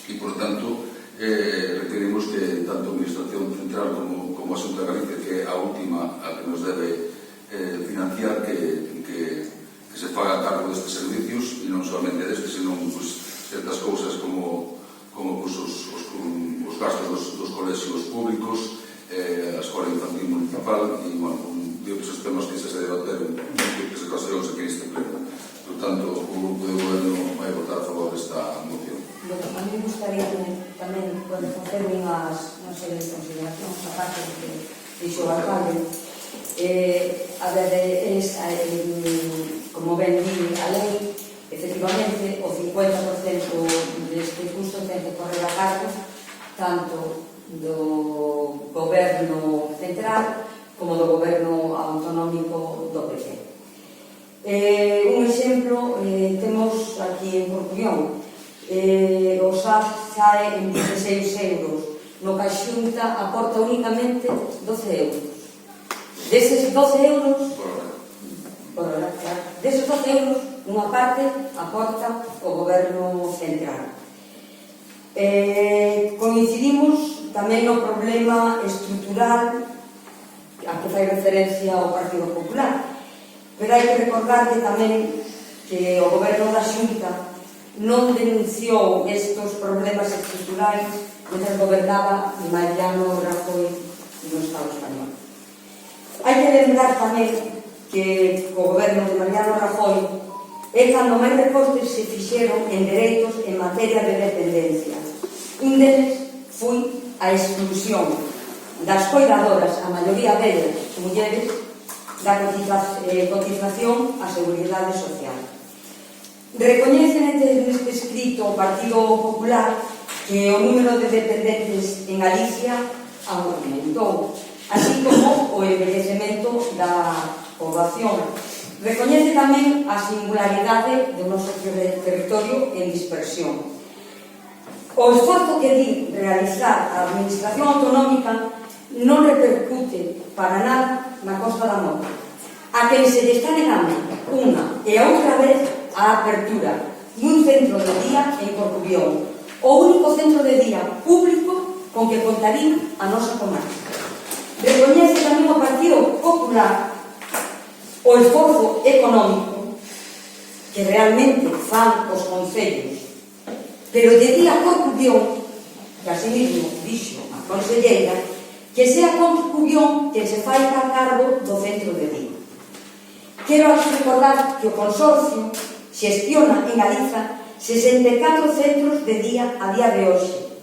Speaker 1: e, por tanto, requerimos que tanto a Administración Central como a Xunta de Galicia, que é a última a que nos debe financiar, que se faga cargo destes servicios, e non solamente destes, senón certas cousas como os gastos dos colexios públicos, a escola infantil municipal, e debateron múltiples ocasións aquí neste pleno. Por tanto, o grupo de goberno vai votar a favor desta moción.
Speaker 6: A mí me gustaría tamén poder facer unha serie de consideracións a parte do que dixo o alcalde. A ver, como ben di a lei, efectivamente, o 50% deste custo ten que correr a cargo tanto do goberno central como do goberno autonómico do PP. Un exemplo, temos aquí en Corcubión, o SAF sae en 16 euros, no que a Xunta aporta únicamente 12 euros. Deses 12 euros, deses 12 euros, unha parte aporta o goberno central. Coincidimos tamén no problema estrutural a que fai referencia ao Partido Popular, pero hai que recordarle tamén que o goberno da Xunta non denunciou estes problemas estruturais mentre gobernaba Mariano Rajoy no Estado español. Hai que lembrar tamén que o goberno de Mariano Rajoy é cando máis recortes se fixeron en dereitos en materia de dependencia. Un deles foi a exclusión das cuidadoras, a maioría delas mulleres, da cotización á Seguridade Social. Recoñecen neste escrito o Partido Popular que o número de dependentes en Galicia aumentou, así como o envellecemento da poboación. Recoñece tamén a singularidade do noso territorio en dispersión. O esforzo que di realizar a Administración Autonómica non repercute para nada na Costa da Morte, a quen se lle está negando unha e outra vez a apertura dun centro de día en Corcubión, o único centro de día público con que contaría a nosa comarca. Recoñece tamén o Partido Popular o esforzo económico que realmente fan os concellos, pero de día Corcubión, que así mismo dixo a conselleira, que sea Corcubión que se fai a cargo do centro de día. Quero recordar que o consorcio xestiona en Galiza 64 centros de día a día de hoxe.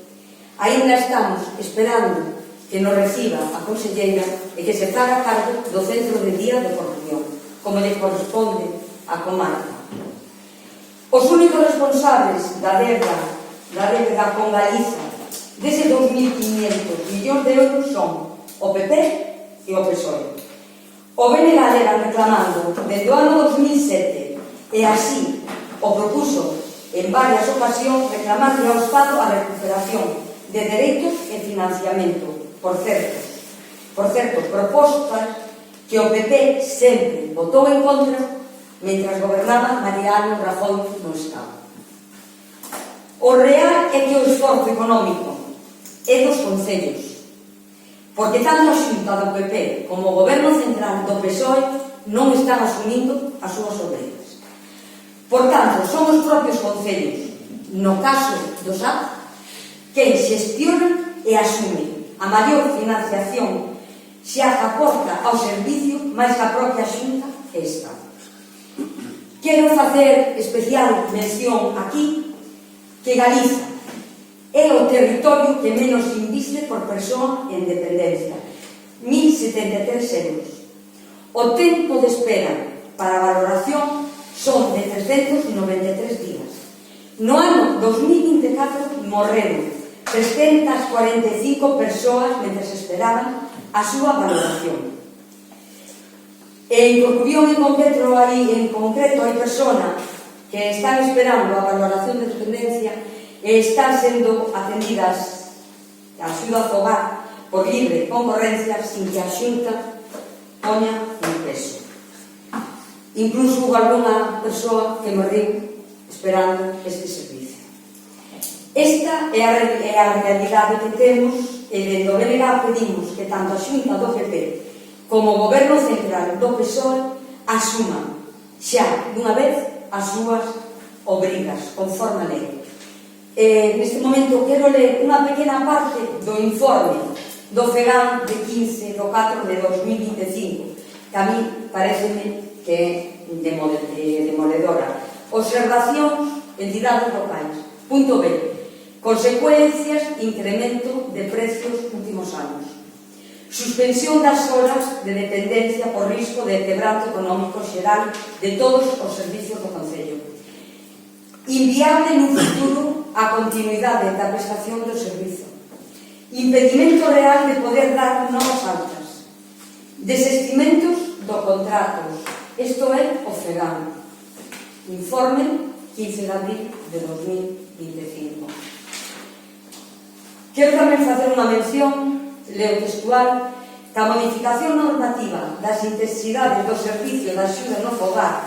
Speaker 6: Ainda estamos esperando que nos reciba a conselleira e que se faga cargo do centro de día de Corcubión, como lle corresponde á comarca. Os únicos responsables da débeda con Galiza dese 2.500 millóns de euros son o PP e o PSOE. O BNG leva reclamando desde o ano 2007 e así o propuso en varias ocasións reclamarle ao Estado a recuperación de dereitos e financiamento, por certo, propostas que o PP sempre votou en contra mentras gobernaba Mariano Rajoy no Estado. O real é que o esforzo económico é dos concellos, porque tanto a Xunta do PP como o Goberno Central do PSOE non están asumindo as súas obreiras. Por tanto, son os propios concellos, no caso do SAP, que xestionan e asumen a maior financiación xa aporta ao servicio máis que a propia Xunta e Estado. Quero facer especial mención aquí que Galiza é o territorio que menos inviste por persoa en dependencia, 1.073 euros. O tempo de espera para a valoración son de 393 días. No ano 2024 morreron 345 persoas mentre esperaban a súa valoración. En Corcubión en concreto hai persoas que están esperando a valoración de dependencia e están sendo atendidas a axuda ao fogar por libre concorrencia sin que a Xunta poña un peso. Incluso hubo algunha persoa que morreu esperando este servicio. Esta é a realidade que temos e dentro do BNG pedimos que tanto a Xunta do PP como o Goberno Central do PSOE asuman xa dunha vez as súas obrigas conforme a lei. Neste momento quero ler unha pequena parte do informe do FEGAM de 15 de 4 de 2025 que a mí pareceme que é demoledora. Observacións, entidades locais. Punto B. Consecuencias, incremento de precios últimos anos. Suspensión das horas de dependencia por risco de quebranto económico xeral de todos os servicios do Concello. Inviable nun futuro a continuidade da prestación do servizo. Impedimento real de poder dar novas altas. Desestimentos do contratos. Isto é o FEGAN. Informe 15 de abril de 2025. Quero tamén facer unha mención, leo textual, que a modificación normativa das intensidades do servicio de axuda no fogar,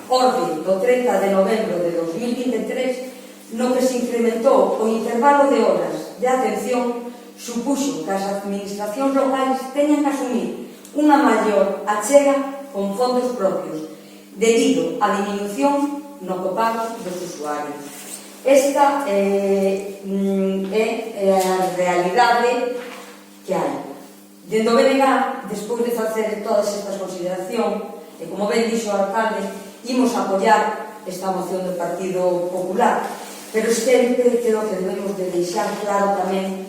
Speaker 6: orde do 30 de novembro de 2023, no que se incrementou o intervalo de horas de atención, supuxo que as administracións locais teñan que asumir unha maior achega con fondos propios, debido á disminución no copago dos usuarios. Esta é a realidade que hai. Dende o BNG, despois de facer todas estas consideracións, e como ben dixo o alcalde, imos apoiar esta moción do Partido Popular, pero sempre creo que debemos de deixar claro tamén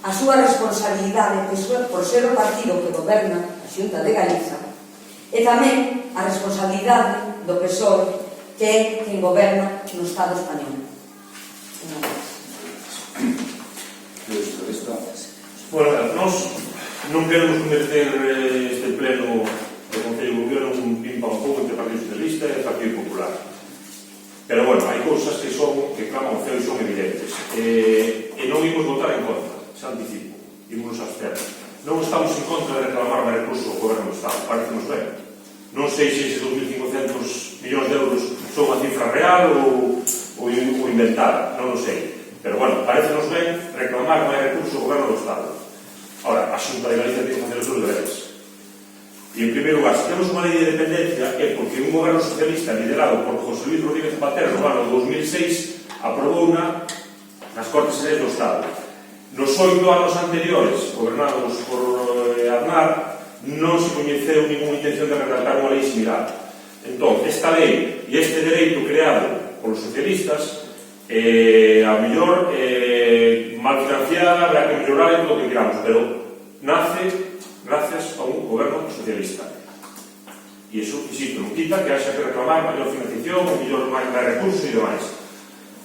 Speaker 6: a súa responsabilidade por ser o partido que goberna a Xunta de Galiza, e tamén a responsabilidade do PSOE, que é quen goberna no Estado español.
Speaker 3: Bueno, nós non queremos converter este pleno do Concello de Goberno un pim-pam-pum entre Partido Socialista e Partido Popular. Pero, bueno, hai cousas que claman o ceo e son evidentes. E non imos votar en contra, xa anticipo. Imos abster. Non estamos en contra de reclamar máis recursos ao Goberno do Estado, parece-nos ben. Non sei se esses 2.500 millóns de euros son a cifra real ou inventada, non o sei. Pero, bueno, parece-nos ben reclamar máis recursos ao Goberno do Estado. Ahora, a Xunta de Galicia ten que facer os seus deberes. E, en primeiro lugar, se temos unha lei de dependencia é porque un goberno socialista liderado por José Luis Rodríguez Zapatero no ano 2006 aprobou nas Cortes Xerais do Estado. Nos 8 anos anteriores, gobernados por Aznar, non se coñeceu ninguna intención de redactar unha lei similar. Entón, esta lei e este dereito creado polos socialistas a mellor mal financiada, habrá que mellorar en todo o que queramos, pero nace gracias a un goberno socialista. E iso, insisto, non quita que haxa que reclamar maior financiación, máis recursos e demais.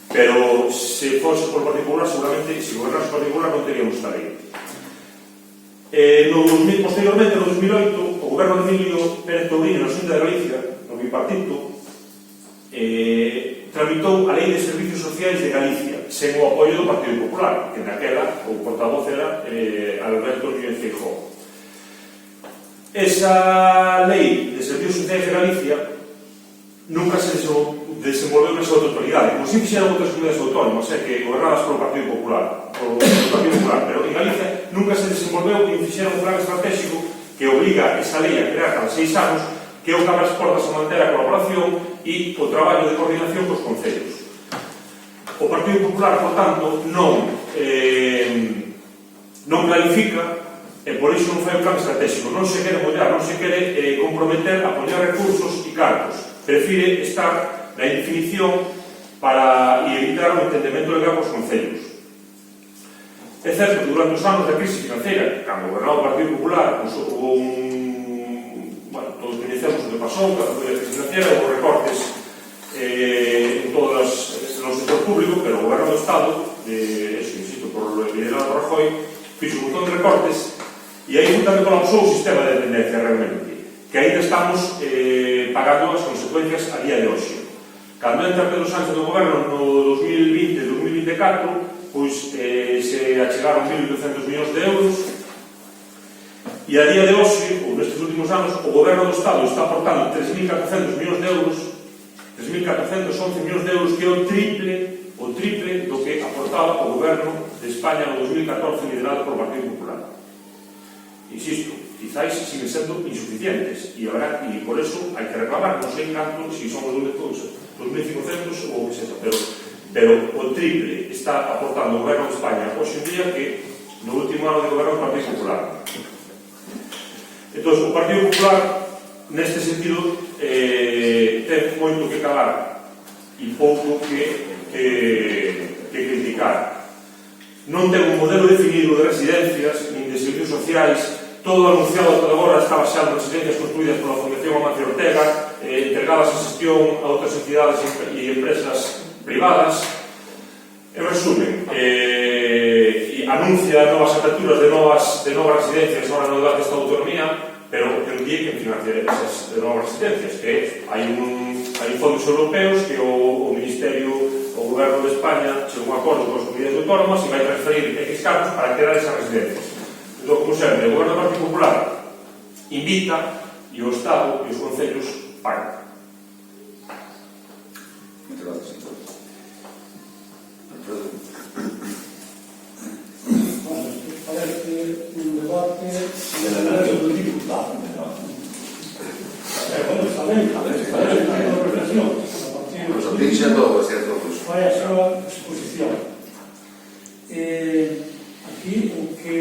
Speaker 3: Pero se fose por particular, seguramente, se gobernase por particular, non teríamos esta lei. Posteriormente, no 2008, o goberno de Emilio Pérez Touriño na Xunta de Galicia, no bipartito, tramitou a Lei de Servicios Sociais de Galicia, sen o apoio do Partido Popular, que naquela o portavoz era Alberto Núñez Feijóo. Esa Lei de Servicios Sociais de Galicia nunca se desenvolveu nesa autoridade, como se fixeron outras comunidades autónomas, que gobernadas polo Partido Popular, pero en Galicia nunca se desenvolveu e fixeron un plan estratégico que obliga esa lei a crear cada 6 anos, que é o que abre as portas a manter a colaboración e o traballo de coordinación cos concellos. O Partido Popular, por tanto, non planifica e por iso non fai un plan estratégico, non se quere mollar, non se quere comprometer a poñer recursos e cargos, prefire estar na indefinición para evitar o entendemento legal cos concellos. É certo que durante os anos da crise financiera, cando gobernaba o Partido Popular, hubo todos coñecemos o que pasou, cando foi a crise financiera, houve recortes en todos no sector público, pero o goberno do Estado, insisto, por liderado por Rajoy, fixo un montón de recortes e aí tamén colapsou o sistema de dependencia realmente, que ainda estamos pagando as consecuencias a día de hoxe. Cando entra Pedro Sánchez no goberno no 2020-2024, pois se achegaron 1.800 millóns de euros e a día de hoxe, ou nestes últimos anos, o goberno do Estado está aportando 3.400 millóns de euros, 3.411 millóns de euros, que é o triple do que aportaba o goberno de España no 2014 liderado por o Partido Popular. Insisto, quizáis siguen sendo insuficientes e por eso hai que reclamar, non sei canto, se son os 2.500 ou o que sexa, pero o triple está aportando o goberno de España hoxe en día que no último ano de goberno do Partido Popular. Entón, o Partido Popular neste sentido, ten moito que calar e pouco que criticar. Non ten un modelo definido de residencias nin de servicios sociais. Todo anunciado ata agora está baseado en residencias construídas pola Fundación Amancio Ortega, entregadas a xestión a outras entidades e empresas privadas. En resumen, anuncia novas aperturas de novas residencias agora no debate desta autonomía, pero que non di que financia esas novas residencias, que hai fondos europeos que o Ministerio, o Goberno de España chegou a un acordo con as comunidades autónomas e vai transferir X cargos para crear esas residencias. Entón, como sempre, o Goberno do Partido Popular invita e o Estado e os concellos pagan.
Speaker 1: Muchas gracias. Alfredo.
Speaker 5: Parece un debate de diputado. Bueno, está ben, parece unha reflexión.
Speaker 1: Nos atinxe a todos, e a todos.
Speaker 5: Vai a súa exposición. Aquí o que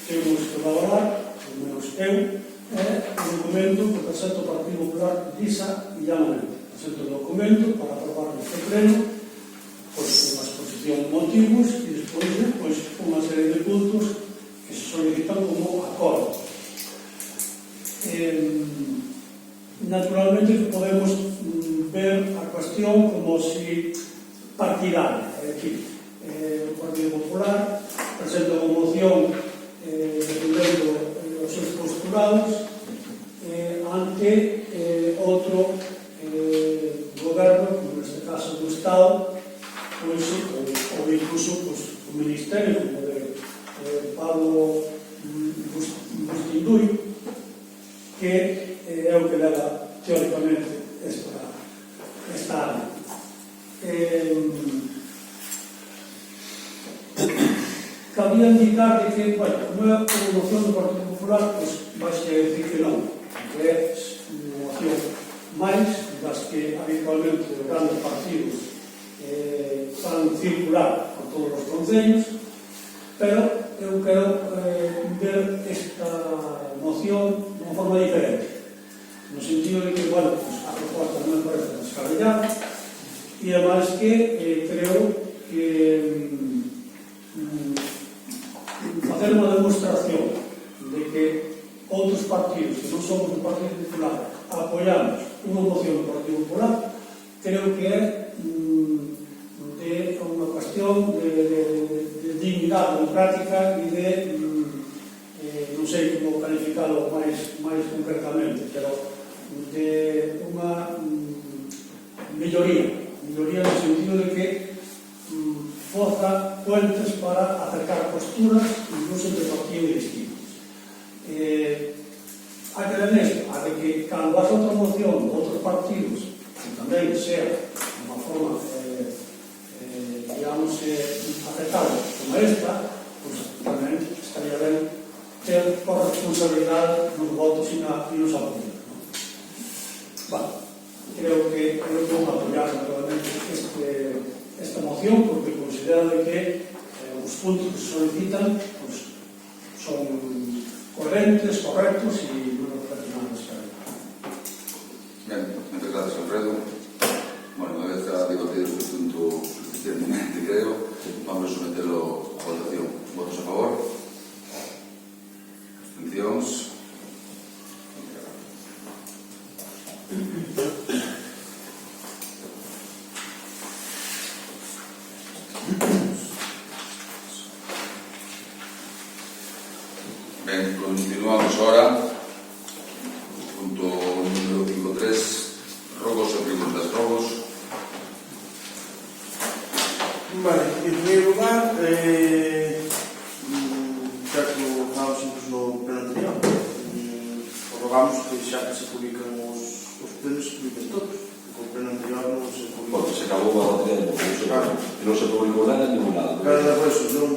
Speaker 5: temos que valorar, ao menos eu, é o documento que presenta o Partido Popular lisa e llanamente. Presenta o documento para aprobar neste pleno, pois unha exposición de motivos e despois unha serie de puntos que se solicitan como acordo. Naturalmente podemos ver a cuestión como si partidaria. É dicir, o Partido Popular presenta unha moción defendendo os seus postulados ante outro goberno, como neste caso do Estado, ou incluso o Ministerio, como de Pablo Bustinduy, que é o que leva teóricamente esta área. Cabía indicar de que, bueno, como é a moción do Partido Popular, pois vai a decir que non, que é unha moción máis das que habitualmente os grandes partidos van circular por todos os concellos, pero eu quero ver esta moción de unha forma diferente, no sentido de que, bueno, pues, a proposta non me parece descabellada e además que creo que facer unha demostración de que outros partidos que non somos do Partido Popular apoiamos unha moción do Partido Popular, creo que é de unha cuestión de dignidade democrática e de non sei como calificalo máis concretamente, pero de unha melloría no sentido de que foza puentes para acercar posturas incluso entre partidos distintos. A que ver nesto, a de que cando vas outra moción de outros partidos que tamén sea unha forma digamos aceptable como esta, pues tamén estaría ben ter corresponsabilidade nos votos e nos apoios. Bueno, creo que vamos a apoiar naturalmente esta moción porque considero que os puntos que se solicitan pues, son coherentes, correctos e non reflecten nada descabellado.
Speaker 1: Bien, muchas gracias, Alfredo. Bueno, una vez debatido este punto suficientemente, creo, vamos a someterlo a votación. ¿Votos a favor? Abstencións? Ben, continuamos ahora. Punto número 53, robos e preguntas robos.
Speaker 9: Vale, en primeiro lugar, xa que falamos incluso no pleno anterior, rogamos que xa que se publican os plenos, se publiquen todos, porque o pleno anterior non se publicou.
Speaker 10: Porque se acabou a batería de concurso, que non se publicou nada en ningún lado.
Speaker 9: Claro, despois, non...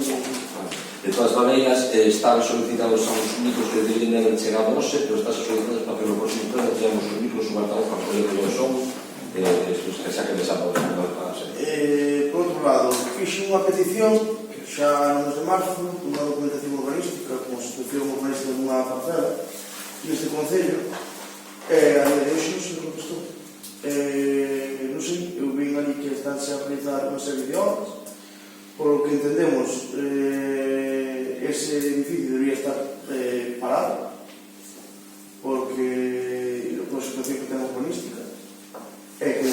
Speaker 10: De todas maneiras, están solicitados a uns micros que deberían haber chegado hoxe, pero están solicitados para que no próximo pleno teñamos os micros subaltados para poder que son, que xa que desapodemos para ser.
Speaker 9: Por outro lado, fixe unha petición que xa no mes de marzo, unha documentación urbanística, como se construción urbanística dunha parcela neste concello, A día de hoxe non se contestou. Non sei, eu vin ali que estánse a realizar unha serie de obras. Por lo que entendemos, ese edificio debería estar parado, porque a situación que ten urbanística é que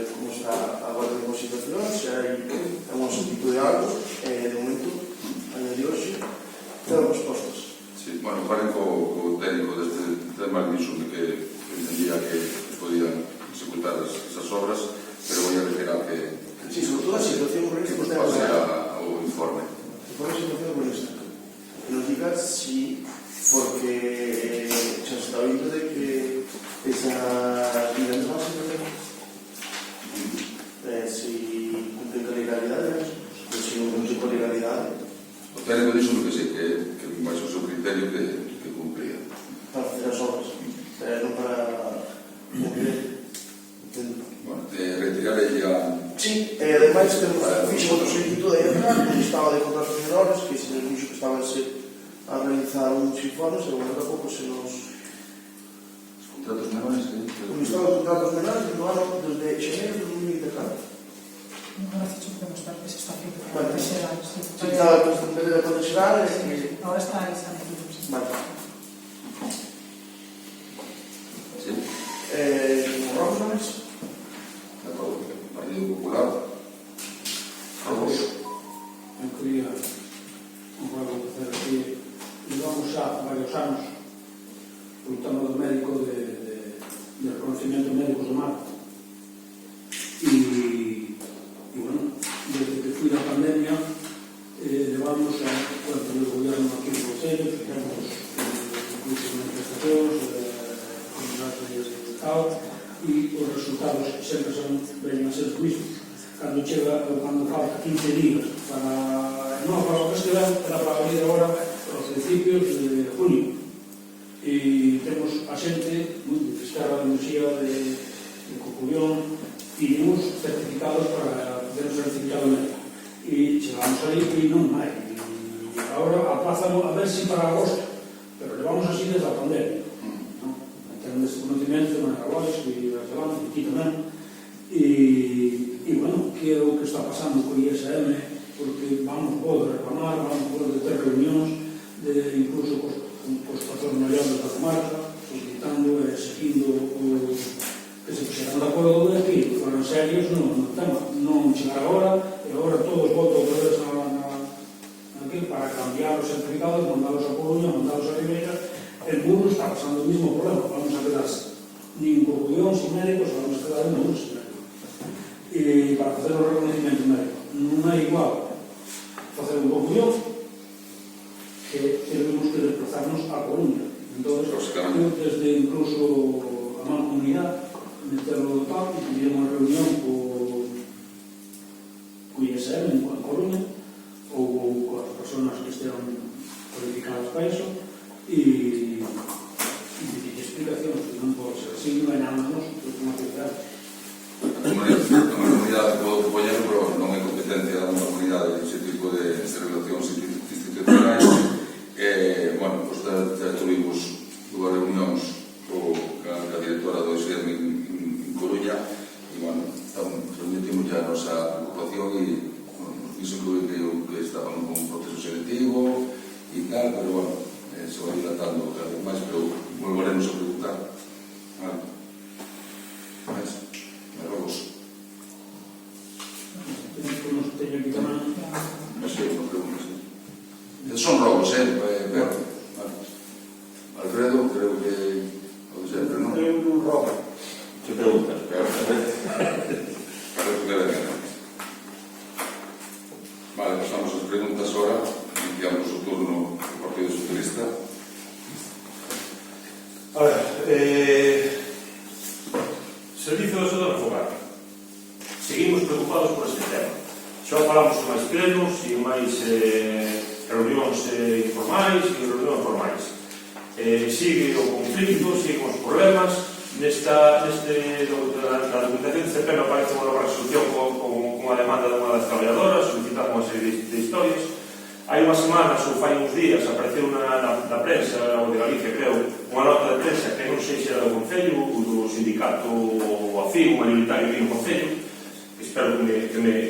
Speaker 9: como está agora a situación, se hai un tipo de algo, de momento, a día de hoxe, ten respostas.
Speaker 1: Sí, bueno, paren co técnico deste tema dixo que entendía que podían executar esas obras, pero voy a reiterar que
Speaker 9: sí, sobre todo a situación urbanística
Speaker 1: que pase ao informe.
Speaker 9: Por a situación urbanística. Que nos diga si, porque se está oído de que esas viviendas van a ser si cumplen con legalidade, si non cumplen con legalidade.
Speaker 1: O técnico dixo que sí, que máis o seu criterio que cumpría.
Speaker 9: Para facer as obras, non para cumplir.
Speaker 1: Bueno, retirarei a...
Speaker 9: Sí, ademais fixe outro solicitude aí atrás, onde estaba de contratos menores, que se nos dixo que estabanse a realizar uns informes, e bueno, tampouco se nos...
Speaker 1: Os contratos menores,
Speaker 9: Onde estaban os contratos menores no ano desde xaneiro de 2024.
Speaker 2: Ahora has dicho que podemos dar que se está haciendo
Speaker 9: Vale.
Speaker 2: que será, sí.
Speaker 9: Si estaba en vez de poder xerar,
Speaker 2: Ahora está metido, sí.
Speaker 9: vale.
Speaker 1: sí,
Speaker 9: Rosas,
Speaker 1: de acordo, Partido Popular, Rogos.
Speaker 4: Eu quería, como vou facer aquí, levamos xa varios anos lutando do médico de reconocimiento médicos do mar. E bueno, desde que fui da pandemia, levamos a cuanto do gobierno aquí no Consello, fixemos incluso manifestacións, comunidades de tal, e os resultados sempre veñen a ser os mismos. Cando falta 15 días non para o festival, era para abrir agora os principios de junio. E temos a xente de Fisterra de Muxía, de Cocubión, e temos certificados para fazer o certificado médico. E chegamos aí e non hai. E agora aplázamos a ver si para agosto, pero levamos así desde a pandemia. Ten este conocimiento de Manacabais e das Delante, aquí tamén. E bueno, que é o que está pasando co ISM, porque vamos poder reclamar, vamos poder ter reunións, incluso cos patrón maiores da comarca, solicitando e seguindo que se puxeran de acordo de que foran serios no tema. Non chegar agora, e agora todos votos outra vez para cambiar os certificados, mandalos a Coruña, mandalos a Ribeira. El mundo está pasando o mismo problema. Vamos a quedar nin cocullóns sin médicos, vamos a quedar en mundo sin médicos. E para facer o reconocimiento médico non é igual facer un cocullón que temos que desplazarnos a Coruña. Entón, desde incluso a mancomunidade, meterlo do tal, e tuvieron unha reunión co ISM en Coruña, ou coas personas que estean cualificadas para iso, e explicacións que non pode ser así, engañándonos por unha actividade.
Speaker 1: A comunidade pode poñer, pero non é competencia da comunidade ese tipo de relacións institucionais. Bueno, pues já tuvimos dúas reunións ca directora do ISM en Coruña, e bueno, transmitimos ya a nosa preocupación e nos dixen que estaban con un proceso selectivo e tal, pero bueno, se va dilatando cada vez máis, pero volveremos a preguntar. Mais? Rogos?
Speaker 4: Teño aquí tamén.
Speaker 1: Sí, non preguntas. Son rogos, Alfredo, creo que o de sempre, non?
Speaker 5: Eu non rogo.
Speaker 3: Que preguntas?
Speaker 1: Vale, pasamos as preguntas ahora. Iniciamos o turno do Partido Socialista.
Speaker 3: A ver, Servizo de Saúde no Fogar. Seguimos preocupados por este tema. Xa falamos en máis plenos e máis reunións informais e reunións formais. Sigue o conflito, siguen os problemas. Na documentación de CP aparece unha nova resolución con a demanda de unha das traballadoras, solicitando unha serie de historias. Hai unhas semanas ou fai uns días apareceu na prensa, ou de Galicia, creo, unha nota de prensa que non sei se era do Concello ou do sindicato AFI, un mayoritario do Concello, espero que me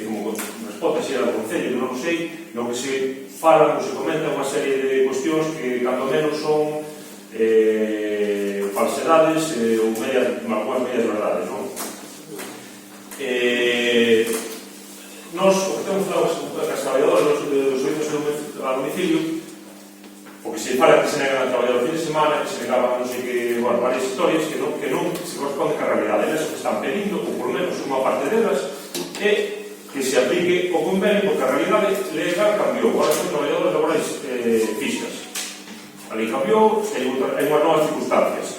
Speaker 3: responda se era do Concello, que non sei, no que se falan ou se comenta unha serie de cuestións que cando menos son falsedades ou algunhas medias verdades, non? Nos, o que temos as traballadoras dos servicios a domicilio, o que se fala que se negan a traballar o fin de semana, que se negaban non sei que, bueno, varias historias que non se corresponden ca realidade. Elas que están pedindo, ou por menos unha parte delas, é que se aplique o convenio, porque a realidade legal cambiou. Agora son traballadoras laborais fixas. A lei cambiou, hai unhas novas circunstancias.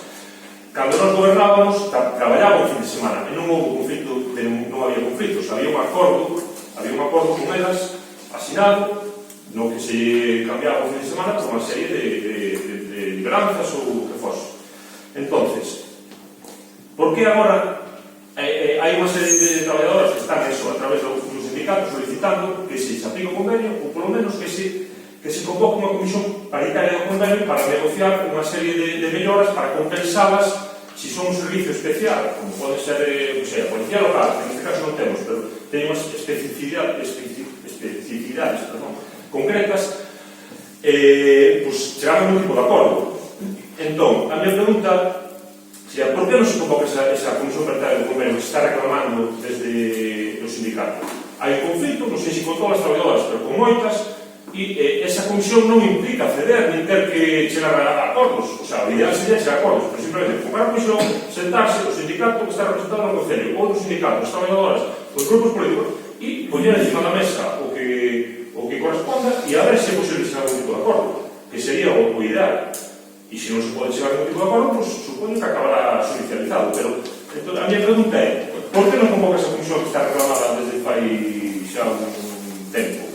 Speaker 3: Cando nós gobernábamos, traballábamos o fin de semana, e non houve conflito, non había conflitos, había un acordo con elas, asinado, no que se cambiaba o fin de semana por unha serie de liberanzas ou que fose. Entonces, por que agora hai unha serie de traballadoras que están eso, a través dos sindicatos solicitando que se aplique o convenio, ou polo menos que se convoque unha comisión paritaria do convenio para negociar unha serie de melloras para compensalas si son un servicio especial, como pode ser a policía local, que en este caso non temos, pero ten unhas especificidades concretas, chegar a un tipo de acordo. Entón, a minha pregunta sería, por que non se convoca esa comisión paritaria do convenio que se está reclamando desde o sindicato? Hai un conflito, non sei se con todas as traballadoras, pero con moitas, e esa comisión non implica ceder ni ter que chegar a acordos, o sea, o ideal sería chegar a acordos, pero simplemente convocar a comisión, sentarse o sindicato que está representado no Concello, ou o sindicato, as traballadoras, os grupos políticos, e poñer encima da mesa o que corresponda e a ver se é posible chegar a algún tipo de acordo, que sería o ideal. E se non se pode chegar a algún tipo de acordo, pues supoño que acabará judicializado, pero entón, a minha pregunta é, por que non convoca esa comisión que está reclamada desde fai xa un tempo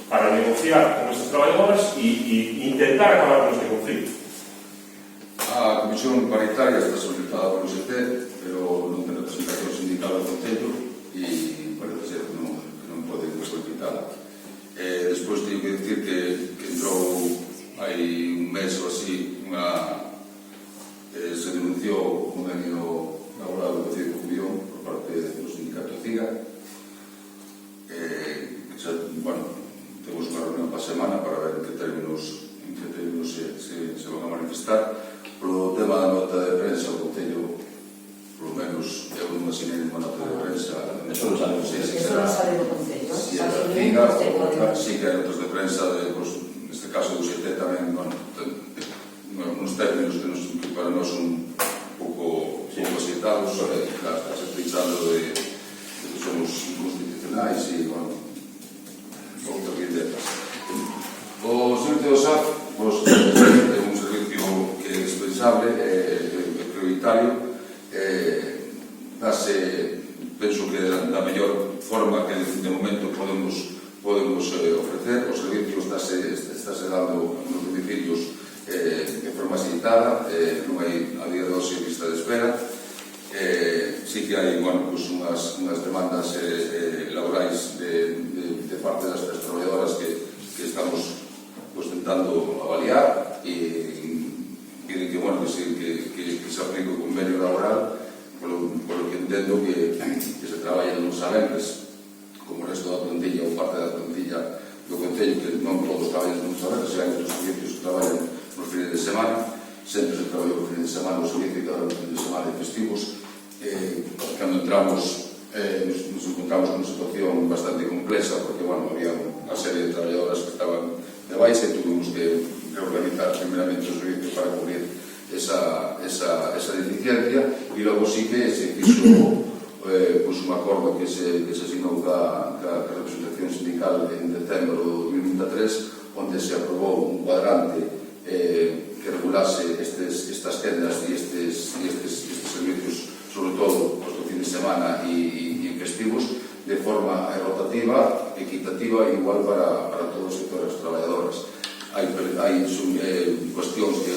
Speaker 3: para negociar con esas traballadoras e intentar acabar con este conflito?
Speaker 1: A comisión paritaria está solicitada por o UGT, pero non ten representación sindical do Concello e parece ser que non poden solicitarla. Despois teño que dicir que entrou hai un mes ou así se denunciou o convenio laboral do Concello de Cubión por parte do sindicato CIGA. Bueno, temos unha reunión para a semana para ver en que términos se van a manifestar. Polo tema da nota de prensa, o Concello, polo menos, eu non asinei unha nota de prensa.
Speaker 6: Eso non sale do Concello.
Speaker 1: Si é da CIGA, si que hai notas de prensa, neste caso do UGT tamén, nos términos que para nós son un pouco asentados, estás pensando de que somos inconstitucionais e, bueno, outras ideas. O servicio do SAF é un servicio que é dispensable, é prioritario, penso que da mellor forma que de momento podemos ofrecer. O servicio estáse dando nos domicilios de forma asientada, non hai a día de hoxe lista de espera. Sí que hai unhas demandas laborais de parte das traballadoras que estamos tentando avaliar e piden que se aplique o convenio laboral, polo que entendo que se traballa nos saberes como o resto da plantilla ou parte da plantilla do Concello, que non todos traballan nos saberes, hai outros servicios que traballan nos fines de semana, sempre se traballou nos fines de semana, nos servicios que traballan nos fines de semana e festivos. Cando entramos nos encontramos con unha situación bastante complexa, porque había unha serie de traballadoras que estaban de baixa e tuvimos que reorganizar primeramente os servicios para cubrir esa deficiencia, e logo sí que se fixo un acordo que se asinou ca representación sindical en decembro de 2023, onde se aprobou un cuadrante que regulase estas tendas e estes servicios, sobre todo os do fin de semana e festivos, de forma rotativa, equitativa e igual para todos os sectores traballadoras. Hai cuestións que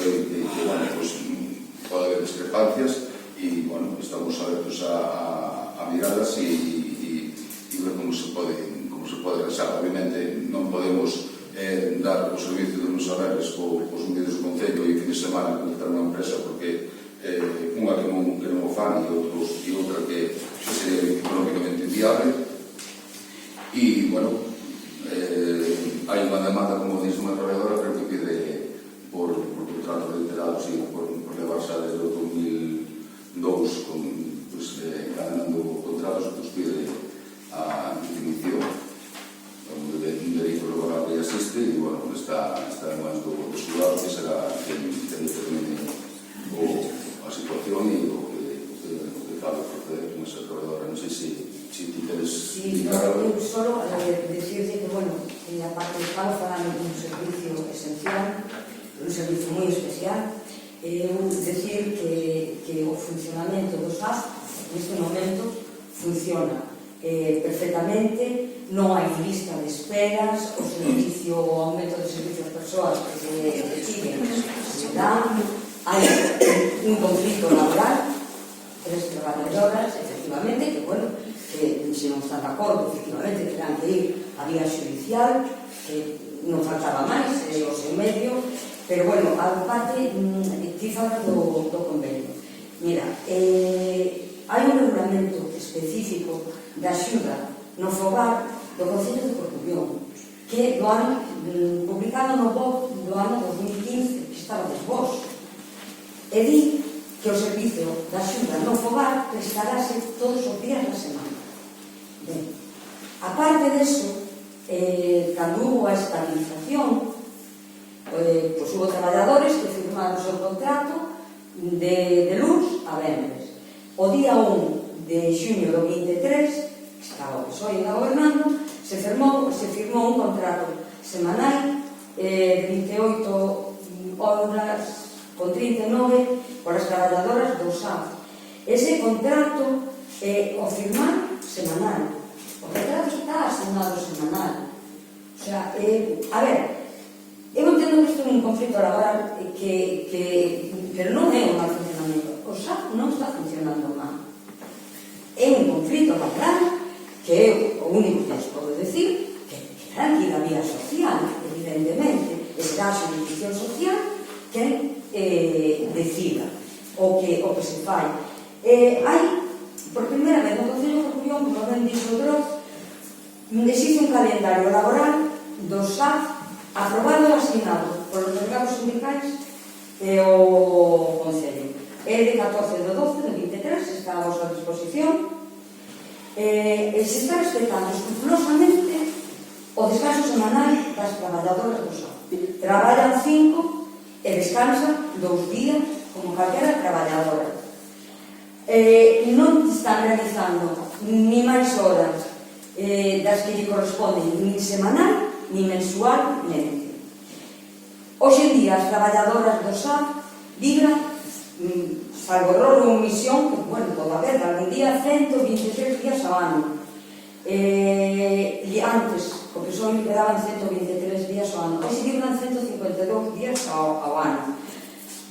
Speaker 1: pode haber discrepancias e estamos abertos a miradas e ver como se pode arranxar. Obviamente non podemos dar o servicio de nos saberes cos medios do Concello e fin de semana contratar unha empresa porque unha que non o fan e outra que sería económicamente inviable. E, bueno, hai unha demanda, como dice unha traballadora, pero que pide por contratos reiterados e por levarse desde o 2002 encadenando contratos, pues pide a definición un delito laboral que existe e, bueno, está en manos do xulgado que será quen determine a situación e o que cabe proceder con esa traballadora. Non sei se ti queres indicar algo.
Speaker 6: Eu solo decirte que, bueno, a parte de estamos falando dun servicio esencial, un servicio moi especial. Eu decir que o funcionamento do SAS neste momento funciona perfectamente, non hai lista de esperas, o servicio, o aumento de servicios a persoas que siguen se dan, hai un conflito laboral, 3 traballadoras, efectivamente, que, bueno, que se non están de acordo, efectivamente, que terán que ir a vía judicial, que non faltaba máis, o seu medio, pero, bueno, a parte, ti fala do convenio. Mira, hai un regulamento específico de axuda no fogar do Concello de Corcubión, que do ano, publicado no BOC do ano 2015, que estaba desvós, e di que o servicio de axuda no fogar prestarase todos os días da semana. Ben, aparte deso, cando hubo a estabilización, pois hubo traballadores que firmaron o seu contrato de luz a venres. O día 1 de xuño do 23, que estaba o PSOE gobernando, se firmou un contrato semanal de 28 horas con 39 por as traballadoras do SAF. Ese contrato o firmar semanal. O contrato está asignado semanal. O sea, a ver, eu entendo que isto é un conflito laboral pero non é un mal funcionamento. O SAF non está funcionando mal. É un conflito laboral que é o único que os podo decir que terán que ir a vía social, evidentemente, será a xurisdicción social que decida o que se fai. Hai, por primeira vez no Concello de Corcubión, como ben dixo o Droz, existe un calendario laboral do SAF aprobado e asignado polos delegados sindicais e o Concello. É de 14 de 12 de 23, está a vosa disposición, e se está respetando escrupulosamente o descanso semanal das traballadoras do SAF. Traballan 5 e descansan 2 días como calquera traballadora. Non están realizando ni máis horas das que lle corresponden ni semanal ni mensualmente. Hoxe en día as traballadoras do SAF libran, salvo error ou omisión, que, bueno, pode haber algún día 123 días ao ano. E antes, o PSOE liberaban 123 días ao ano. Hoxe libran 152 días ao ano.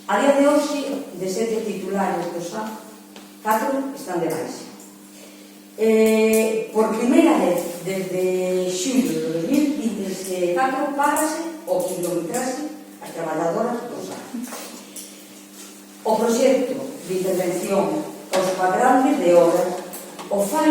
Speaker 6: A día de hoxe, de 7 titulares do SAF, 4 están de baixa. Por primeira vez desde xullo de 2024 págase o kilometraxe as traballadoras do SAF. O proxecto de intervención aos cuadrantes de horas o fai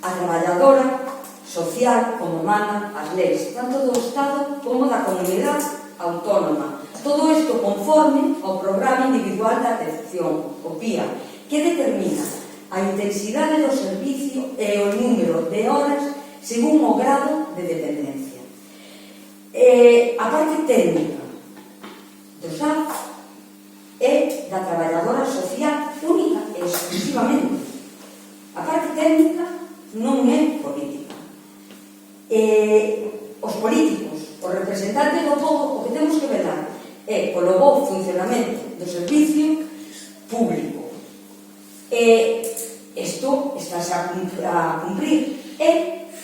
Speaker 6: a traballadora social como mana as leis, tanto do Estado como da comunidade autónoma. Todo isto conforme ao Programa Individual de Atención, o PIA, que determina a intensidade do servicio e o número de horas según o grado de dependencia. A parte técnica do SAF é da traballadora social única e exclusivamente. A parte técnica non é política. Os políticos, os representantes do povo, o que temos que velar é polo bo funcionamento do servicio público. Isto estáse a cumprir e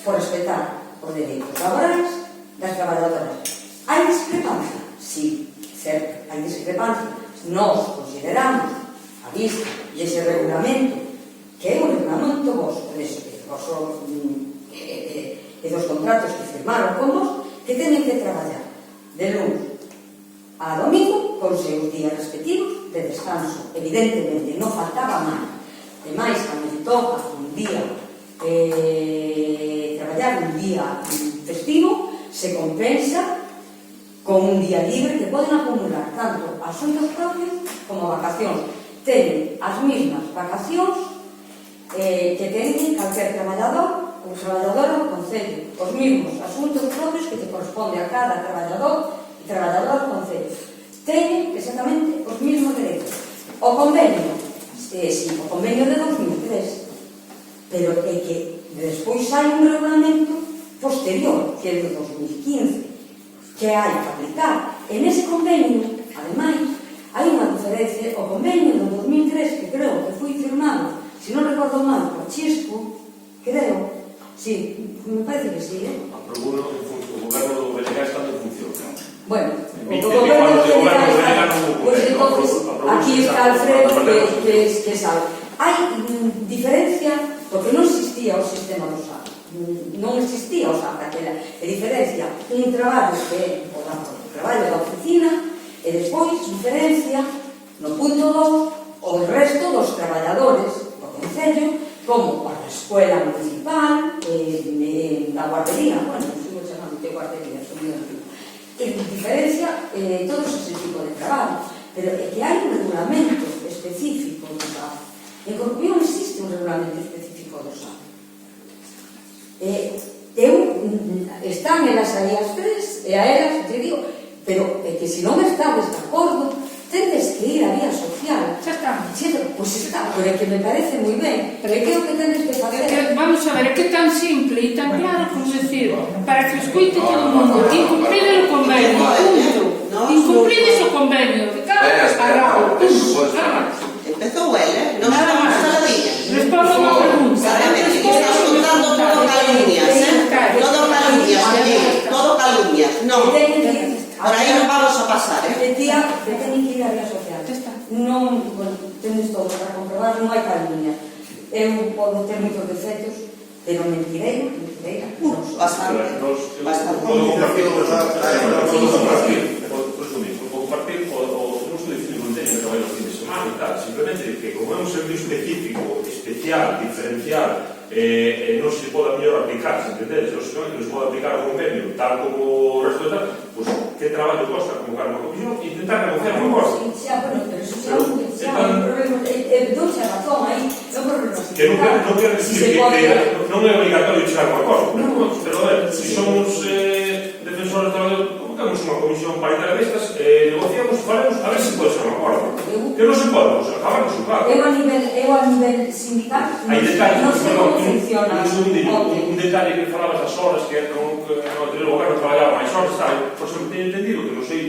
Speaker 6: por respetar os dereitos laborais das traballadoras. Hai discrepancia? Sí, certo, hai discrepancia. Nós consideramos a vista dese regulamento que é un regulamento vosso e dos contratos que firmaron con vos que teñen que traballar de lunes a domingo, con seus días respectivos de descanso. Evidentemente, non faltaba máis. Ademais, cando lle toca un día traballar un día festivo, se compensa con un día libre que poden acumular tanto asuntos propios como vacacións. Teñen as mesmas vacacións que teñen calquer traballador ou traballadora do Concello, os mesmos asuntos propios que te corresponde a cada traballador e traballadora do Concello. Teñen exactamente os mesmos dereitos. O convenio, sí, o convenio de 2003, pero é que despois hai un regulamento posterior, que é de 2015, que hai que aplicar. En ese convenio, ademais, hai unha diferencia. O convenio de 2003, que creo que foi firmado, se non recordo mal, por Chisco, creo, sí, me parece que sí,
Speaker 3: Aprobou o goberno do Belegá estando en función.
Speaker 6: Bueno, o goberno do Belegá, pois entonces, aquí está Alfredo, que sabe. Hai diferencia, porque non existía o sistema do SAP. Non existía o SAP daquela. E diferencia un traballo que é o traballo da oficina e despois diferencia no punto 2 o resto dos traballadores do Concello, como a escuela municipal, a guardería, bueno, sigo chamando de guardería, e diferencia todos ese tipo de traballo. Pero é que hai un regulamento específico do SAP. En Corcubión existe un regulamento específico do SAP. Están elas aí as tres, e a elas, te digo, pero é que se non estades de acordo, tendes que ir á vía social.
Speaker 11: Xa está.
Speaker 6: Pois está, pero é que me parece moi ben. Pero é que é o que tendes que facer.
Speaker 11: Vamos a ver, é que é tan simple e tan claro como decir, para que escuite todo o mundo, incumprides o convenio, punto. Incumprides o convenio, de cara a rabo, punto.
Speaker 12: Empezou él, non estamos saladillas.
Speaker 11: Respondo a unha pregunta.
Speaker 12: Exactamente, que estás contando todo calumnias, todo calumnias, todo calumnias. Non, por aí non vamos a pasar,
Speaker 6: Tía, que teñen que ir á vía social. Non, bueno, tenes todo para comprobar, non hai calumnia. Eu podo ter moitos defectos, pero mentireira,
Speaker 12: bastante.
Speaker 3: Podo compartir o traballo los fines de semana e tal, simplemente que como é un servicio específico, especial, diferencial, non se pode mellor aplicar, se entendedes, lógicamente non se pode aplicar o convenio tal como o resto de tal, pois que traballo costa convocar unha comisión e intentar negociar unha cosa.
Speaker 6: Pero eso xa un problema, douxe a razón aí, é un problema.
Speaker 3: Que non quer decir que non é obligatorio chegar a unha cosa, pero se somos defensores do traballo, convocamos unha comisión paritaria destas, negociamos, faremos, a ver se pode ser unha acordo. Que non se pode, pues acabar con claro.
Speaker 6: Eu a nivel sindical non sei como funciona.
Speaker 3: Un detalle que falabas das horas, que no anterior goberno traballaba máis horas, por exemplo, teño entendido que non sei,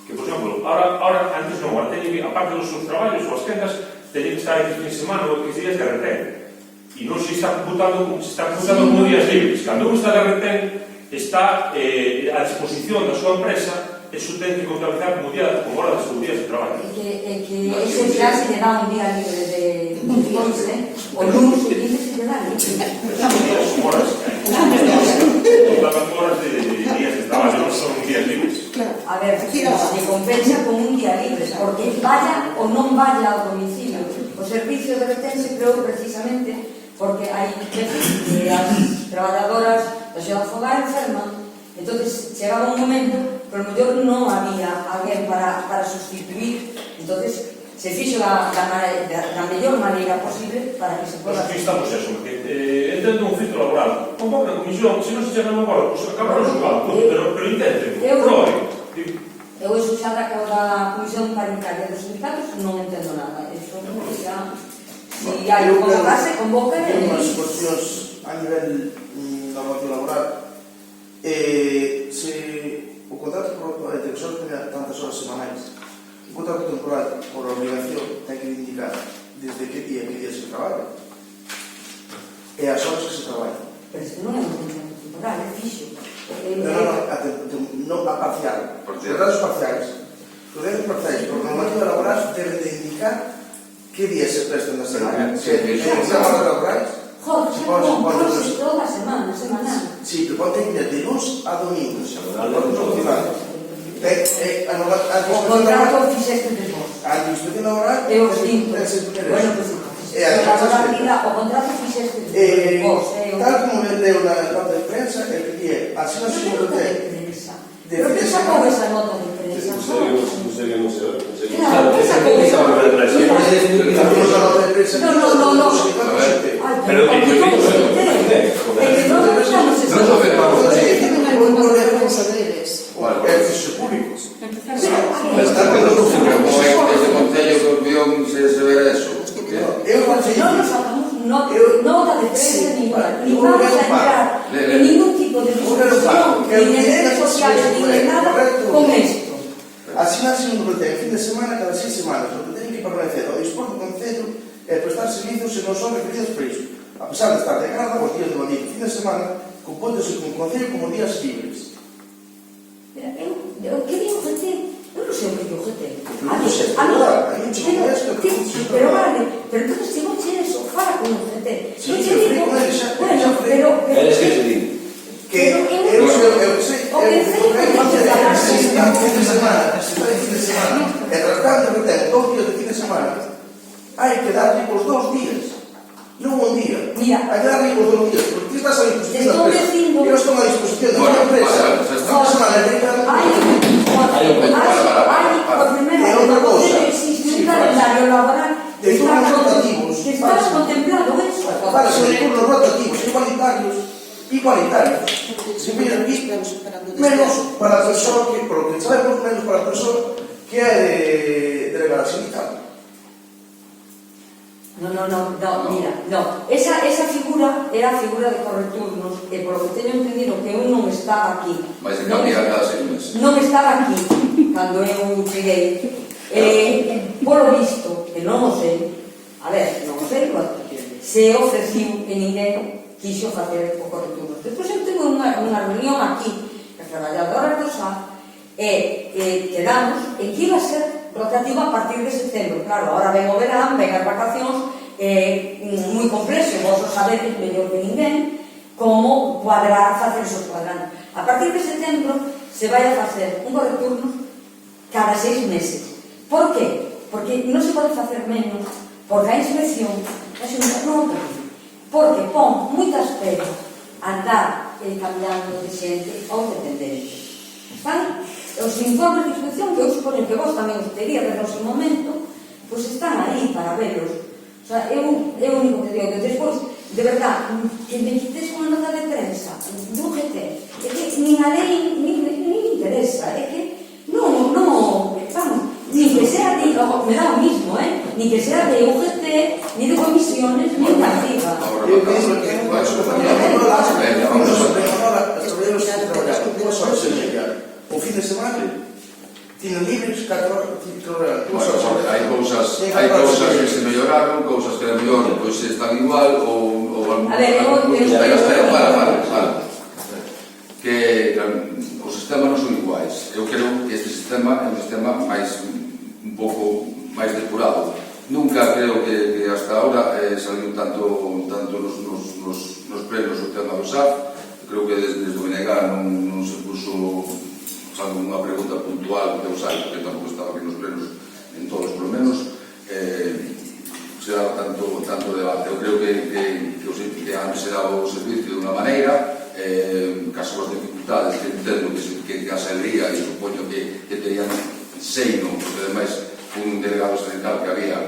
Speaker 3: que, por exemplo, ahora antes non, ahora teño que, aparte dos seus traballos ou as quendas, teño que estar aquí fin de semana ou que días de retén. E non se está computando como días libres. Cando un está de retén, está a disposición da súa empresa, eso ten que contabilizar como hora dos seus días de traballo.
Speaker 6: É que ese xa se lle dá un día libre de coche, o lunes se lle dá libre.
Speaker 3: Son horas de días de traballo, non son días libres.
Speaker 6: A ver, se compensa con un día libre, porque vaya ou non vaya ao domicilio. O servicio de retén se creou precisamente porque hai veces que as traballadoras da xeada fogar enferman, entonces chegaba un momento pero mellor non había alguén para sustituir, entonces se fixo da mellor maneira posible para que se poda...
Speaker 3: Aquí estamos eso, porque entendo un ciclo laboral, convoca a comisión, se non se chega a un acordo, pues acaba o xogado, pero intenten, proben.
Speaker 6: Eu eso xa da comisión paritaria dos sindicatos non entendo nada, eso xa... Si hai un convocarse, convoca e...
Speaker 9: Unhas cuestións a nivel da relación laboral, se o contrato de que só tenha tantas horas semanais, o contrato temporal por obligación ten que indicar desde que día se traballa e as horas que se traballan.
Speaker 6: Pero isto non é un contrato temporal, é fixo.
Speaker 9: Non a parcial. Os contratos parciais. Os contratos parciais, por normativa laboral, deben de indicar que días se prestan na semana. Se son horas laborais,
Speaker 6: joder, se toda a semana, semanal.
Speaker 9: sí, pero pode ter de luns a domingo.
Speaker 6: O contrato fixeste de vos.
Speaker 9: A inspección laboral
Speaker 6: É o quinto. Bueno, pues, o contrato fixeste de vos.
Speaker 9: Tal como leo na nota de prensa, é que é así non se
Speaker 6: Nota
Speaker 9: pode
Speaker 6: de prensa. Pero que sacou esa nota de prensa?
Speaker 7: Non sería museo.
Speaker 6: Claro, que sacou esa nota de prensa? No.
Speaker 10: Pero que
Speaker 6: non estamos
Speaker 9: servicios públicos.
Speaker 1: Ese concello que opinión se verá eso.
Speaker 6: No nos sacamos nota de prensa ni vamos a entrar en ningún tipo de discusión ni en redes sociales ni en nada con esto.
Speaker 9: Así nace un broteo, fin de semana, cada 6 semanas, lo que tienen que permanecer ao dispor do Concello é prestar servizos se non son referidos por iso. A pesar de estar de grada, os días de Madrid fin de semana, compóntese con o Concello como días libres.
Speaker 6: Eu quería un GT, eu non sei o que é o GT. Pero vale, pero entonces se non che eso, fala con un GT.
Speaker 9: Sí, eu fui con ele xa,
Speaker 6: pero...
Speaker 10: Eres que te digo.
Speaker 9: Que eu sei, se está fin de semana, e tratando que ten 2 días de fin de semana, hai que darle os 2 días, non un día. Hai que darle os 2 días, porque ti estás a disposición da empresa. Eu estou a disposición da empresa. Esta semana é
Speaker 6: E
Speaker 9: outra cousa.
Speaker 6: Existe un calendario laboral que está contemplado eso.
Speaker 9: Para ser turnos rotativos, igualitarios. Se mira aquí, menos para a persoa que, por lo que sabemos, menos para a persoa que é de delegada sindical.
Speaker 6: Mira, esa figura era a figura de correturnos e por lo que teño entendido que eu non estaba aquí.
Speaker 1: Vai se cambiar cada 6 meses.
Speaker 6: Non estaba aquí cando eu cheguei. Polo visto, que non o sei, a ver, non o sei, se ofreciu e ninguén quixo facer o correturno. Depois eu tengo unha reunión aquí, as traballadoras do SAF, e quedamos en que iba a ser rotativa a partir de setembro. Claro, ahora ven o verán, ven as vacacións, moi complexo, vos o sabedes mellor que ninguén, como facer esos cuadrantes. A partir de setembro se vai a facer un correturno cada 6 meses. Por qué? Porque non se pode facer menos, porque a inspección non o permite. Porque pon moitas pegas andar cambiando de xente aos dependentes. Están os informes de inspección que eu supoño que vos tamén os tería desde o seu momento, pois están aí para velos. O sea, é o único que digo, que despois, de verdad, que me quites unha nota de prensa dun GT, é que nin a lei nin me interesa, é que non, vamos, ni que sea de, me da o mismo, ni que sea de UGT, ni de comisiones, ni de arriba.
Speaker 9: O fin de semana tienen libres 4 horas.
Speaker 1: Hai cousas que se melloraron, cousas que a mellor están igual ou
Speaker 6: a ver,
Speaker 1: para que os sistemas non son iguais. Eu creo que este sistema é un sistema un pouco máis depurado. Nunca creo que hasta ahora saliu tanto nos plenos o tema do SAF. Creo que desde o BNG non se puso, salvo unha pregunta puntual que eu sai, porque tampouco estaba aquí nos plenos en todos, polo menos, se daba tanto debate. Eu creo que antes se daba o servicio de unha maneira, caso as dificultades que entendo que a saería, e supoño que terían seino, porque ademais un delegado sanitario que había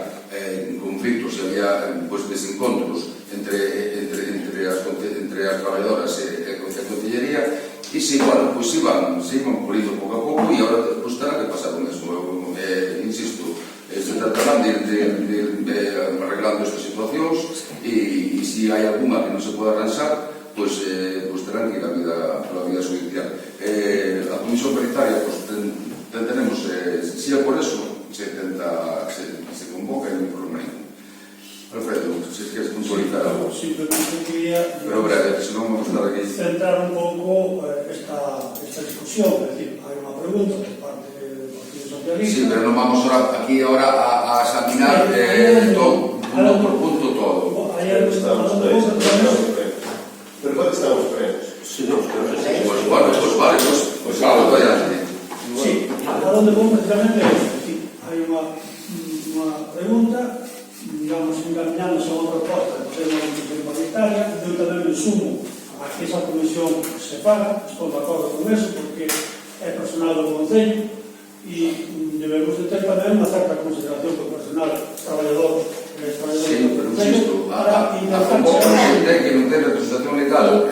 Speaker 1: conflitos e había desencontros entre as traballadoras e a concellería, e se iban pulindo pouco a pouco, e agora terá que pasar o mesmo. Insisto, se tratarán de arreglando estas situacións, e se hai alguna que non se pode arranxar, pois terán que ir a vida judicial. A Comisión Paritaria tenemos, si é por eso, se convoca e non por ningún. Alfredo, se queres puntualizar algo.
Speaker 5: Simplemente quería,
Speaker 1: pero breve, se non vamos a estar aquí,
Speaker 5: centrar un pouco esta discusión. É dicir, hai unha pregunta por parte do Partido Socialista.
Speaker 1: Sí, pero non vamos aquí ahora a examinar todo, punto por punto todo.
Speaker 7: Pero quando estamos presos?
Speaker 1: Sí, pues vale, pues vale, pues claro, adelante.
Speaker 5: Sí, paritaria, eu tamén me sumo a que esa comisión se faga, estou de acordo con eso, porque é personal do Concello e debemos de ter tamén unha certa consideración por personal traballador
Speaker 1: Sí, pero insisto, a favor de que non ten representación legal.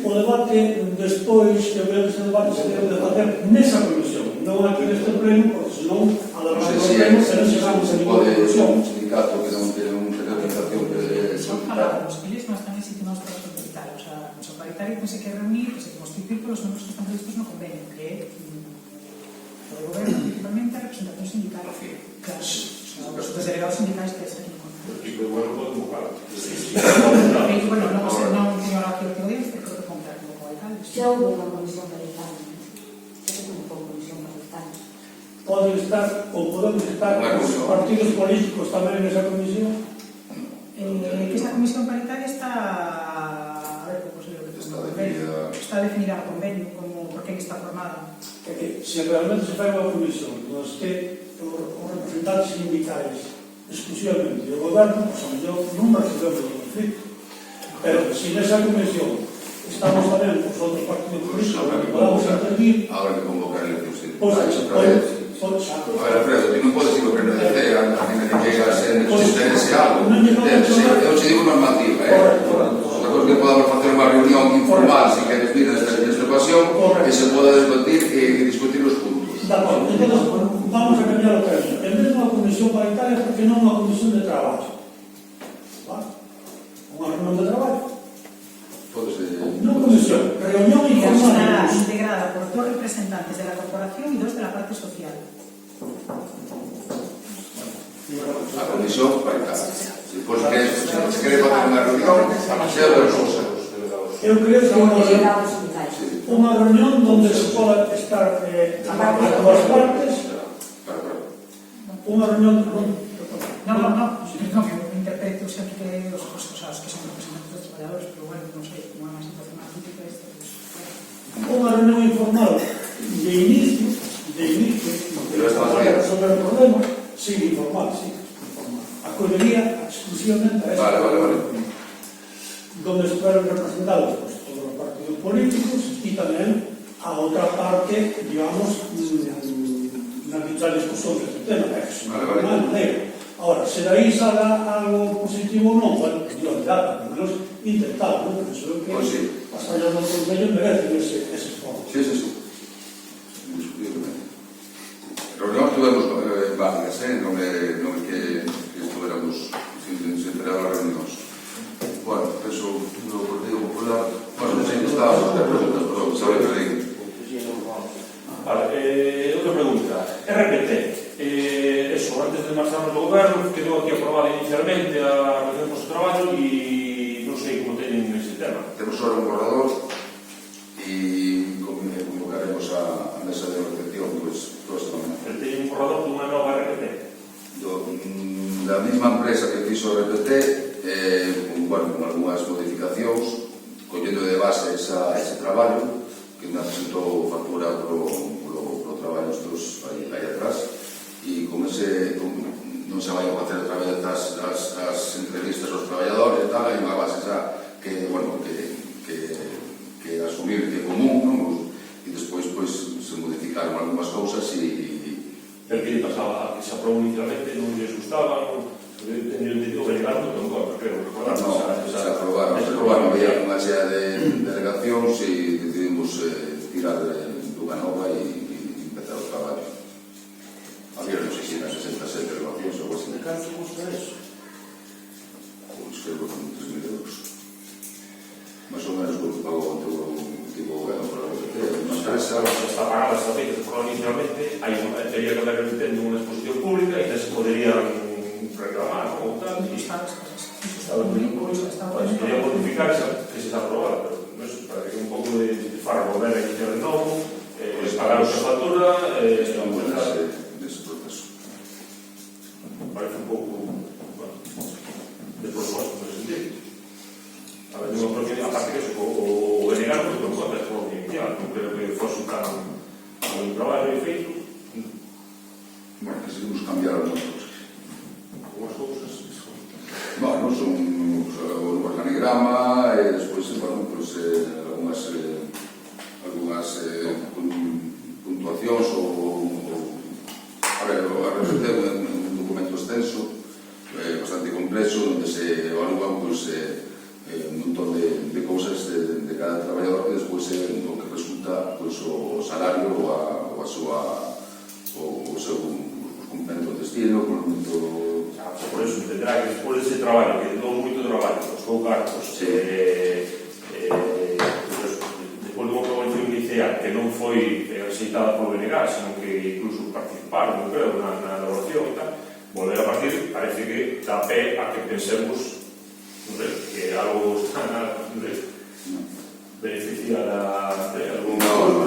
Speaker 5: O debate despois, eu creo que ese debate se debe de facer nesa comisión, non aquí neste pleno, porque senón alargar o pleno se non chegamos a ninguna conclusión.
Speaker 1: Un sindicato que non ten unha representación
Speaker 2: Son palabras, eles non están en sitio nos para solicitar, o sea, o paritario que se quer reunir, que se constituir polos membros que están previstos no convenio, que é o goberno, principalmente a representación sindical. Claro, os delegados sindicais que se aquí no convenio.
Speaker 3: E que bueno, pode convocar.
Speaker 2: Bueno, non teño la que audiencia, creo que contar como alcalde.
Speaker 6: Xa houve unha comisión paritaria. Xa se convocou comisión paritaria.
Speaker 5: Poden estar, ou podemos estar, os partidos políticos tamén nesa comisión.
Speaker 2: Que esa comisión paritaria está, a ver, como se le está definida no convenio, como por quen está formada.
Speaker 5: É que se realmente se fai unha comisión nos que os representantes sindicais exclusivamente o goberno, pois a mellor non resolvemos o conflito. Pero se nesa comisión estamos tamén os outros partidos políticos que podamos intervir,
Speaker 1: ahora que convocar eleccións.
Speaker 5: A
Speaker 1: ver, Alfredo, ti non podes ir o que non desea, a mí me llega a ser interese algo. Eu te digo normativa, outra cosa que podamos facer unha reunión informal, se queres vir nesta ocasión, que se poda debatir e discutir os puntos.
Speaker 5: De acordo, entón vamos a cambiar o término. En vez de unha comisión paritaria, porque non unha comisión de traballo? Unha reunión de traballo? Non comisión, reunión informal.
Speaker 2: Estará integrada por 2 representantes de la corporación y 2 de la parte social.
Speaker 1: A comisión paritaria. Se quere facer unha reunión, sea de cosas.
Speaker 5: Eu creo que unha reunión onde se poda estar as dúas partes, unha reunión
Speaker 2: No, eu interpreto sempre que os que son representantes dos traballadores, pero bueno, non sei, como é unha situación atípica esta,
Speaker 5: unha reunión informal de inicio, para resolver o problema, sí, informal, acollería exclusivamente a esta.
Speaker 1: Vale.
Speaker 5: Donde estuvieron representados todos los partidos políticos y también a outra parte, digamos, na dicha discusión deste tema. Vale. Ahora, se daí salga algo positivo ou non, bueno, yo dirá, por menos intentar, ¿no? Pero eso que as fallas do Concello merecen ese esforzo.
Speaker 1: Sí. Indiscutiblemente. Reunións tuvemos varias, non é que estuveramos sin esperar as reunións. Bueno, penso no Partido Popular, bueno, non sei que estábamos de preguntas, pero sabe que leí.
Speaker 3: Vale, outra pregunta. RPT. Eso, antes de marcharnos do goberno, quedou aquí aprobada inicialmente a relación con o traballo e non sei como teñen ese tema.
Speaker 1: Temos ahora un borrador e convocaremos a mesa de negociación toda esta mañana.
Speaker 3: Pero teñen un borrador dunha nova RPT?
Speaker 1: Da mesma empresa que fixo o RPT, con algunhas modificacións, collendo de base ese traballo, que me presentou factura pro traballo estos aí atrás, e como non se vai a facer a través das entrevistas aos traballadores e tal, hai unha base xa que asumir que é común, non? E despois se modificaron algunhas cousas e...
Speaker 3: Pero que lle pasaba? Que se aprobou inicialmente, non lles gustaba, teño entendido que llegaron con contra, creo, recordar.
Speaker 1: Se aprobaron, había unha chea de delegacións e decidimos tirar dunha nova e empezar o traballo. Había, non sei se eran 67 delegacións ou así.
Speaker 9: De canto custa eso?
Speaker 1: Creo que con 3.000 euros. Más ou menos o que pagou o último goberno por a RPT.
Speaker 3: Está pagada esta feita que falou inicialmente, teria que haber unha exposición pública e se poderían reclamar ou tal. Podría modificarse que se está aprobada, pero para que un pouco de farro volver a iniciar de novo, pagar esa factura,
Speaker 1: nese proceso.
Speaker 3: Parece un pouco de proposta nese sentido. A ver, aparte que eso, o denegar o que non contas por inicial, non creo que fose un traballo e feito.
Speaker 1: Bueno, decidimos cambiar algunas cousas.
Speaker 3: Unhas cousas.
Speaker 1: Bueno, son o organigrama organigrama e despois, bueno, pues, algunhas puntuacións ou a ver, a representación é un documento extenso, bastante complexo, onde se evalúan pues, un montón de cousas de cada traballador que despois é o que resulta pues, o salario ou o seu cumprimento de destino, o cumprimento...
Speaker 3: Por eso, entenderá que despois dese traballo, que dou moito traballo, costou cartos, despois dunha promoción inicial que non foi aceitada polo BNG, sino que incluso participaron, eu creo, na elaboración e tal, volver a partir, parece que dá pé a que pensemos que algo está beneficia de algún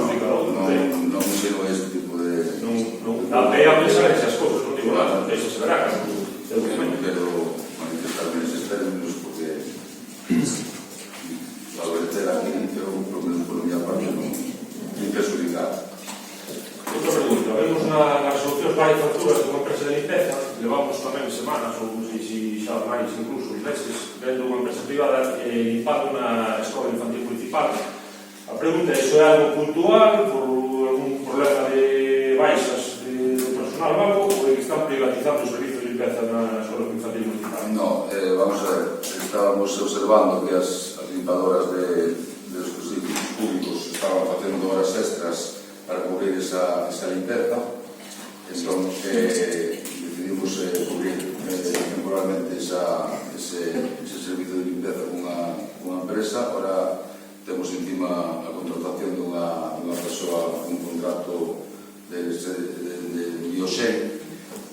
Speaker 3: indicador.
Speaker 1: Non sino este tipo de...
Speaker 3: Non dá pé a pensar esas cosas, non digo nada, eso se verá,
Speaker 1: pero manifestar neses términos porque ao verter aquí eu, polo menos por minha parte, non penso ligar.
Speaker 3: Outra pregunta, vemos nas resolucións varias facturas de unha empresa de limpeza, levamos tamén semanas ou non sei se xa máis incluso meses vendo unha empresa privada limpando na escola infantil municipal. A pregunta é, iso é algo puntual por algún problema de baixas do personal vago ou é que están privatizando o servicio de limpeza na escola infantil municipal?
Speaker 1: No, vamos a ver, estábamos observando que as limpadoras de los edificios públicos estaban facendo horas extras para cubrir esa limpeza, entón decidimos cubrir temporalmente ese servicio de limpeza cunha empresa. Ahora temos encima a contratación dunha persoa con un contrato de Biosen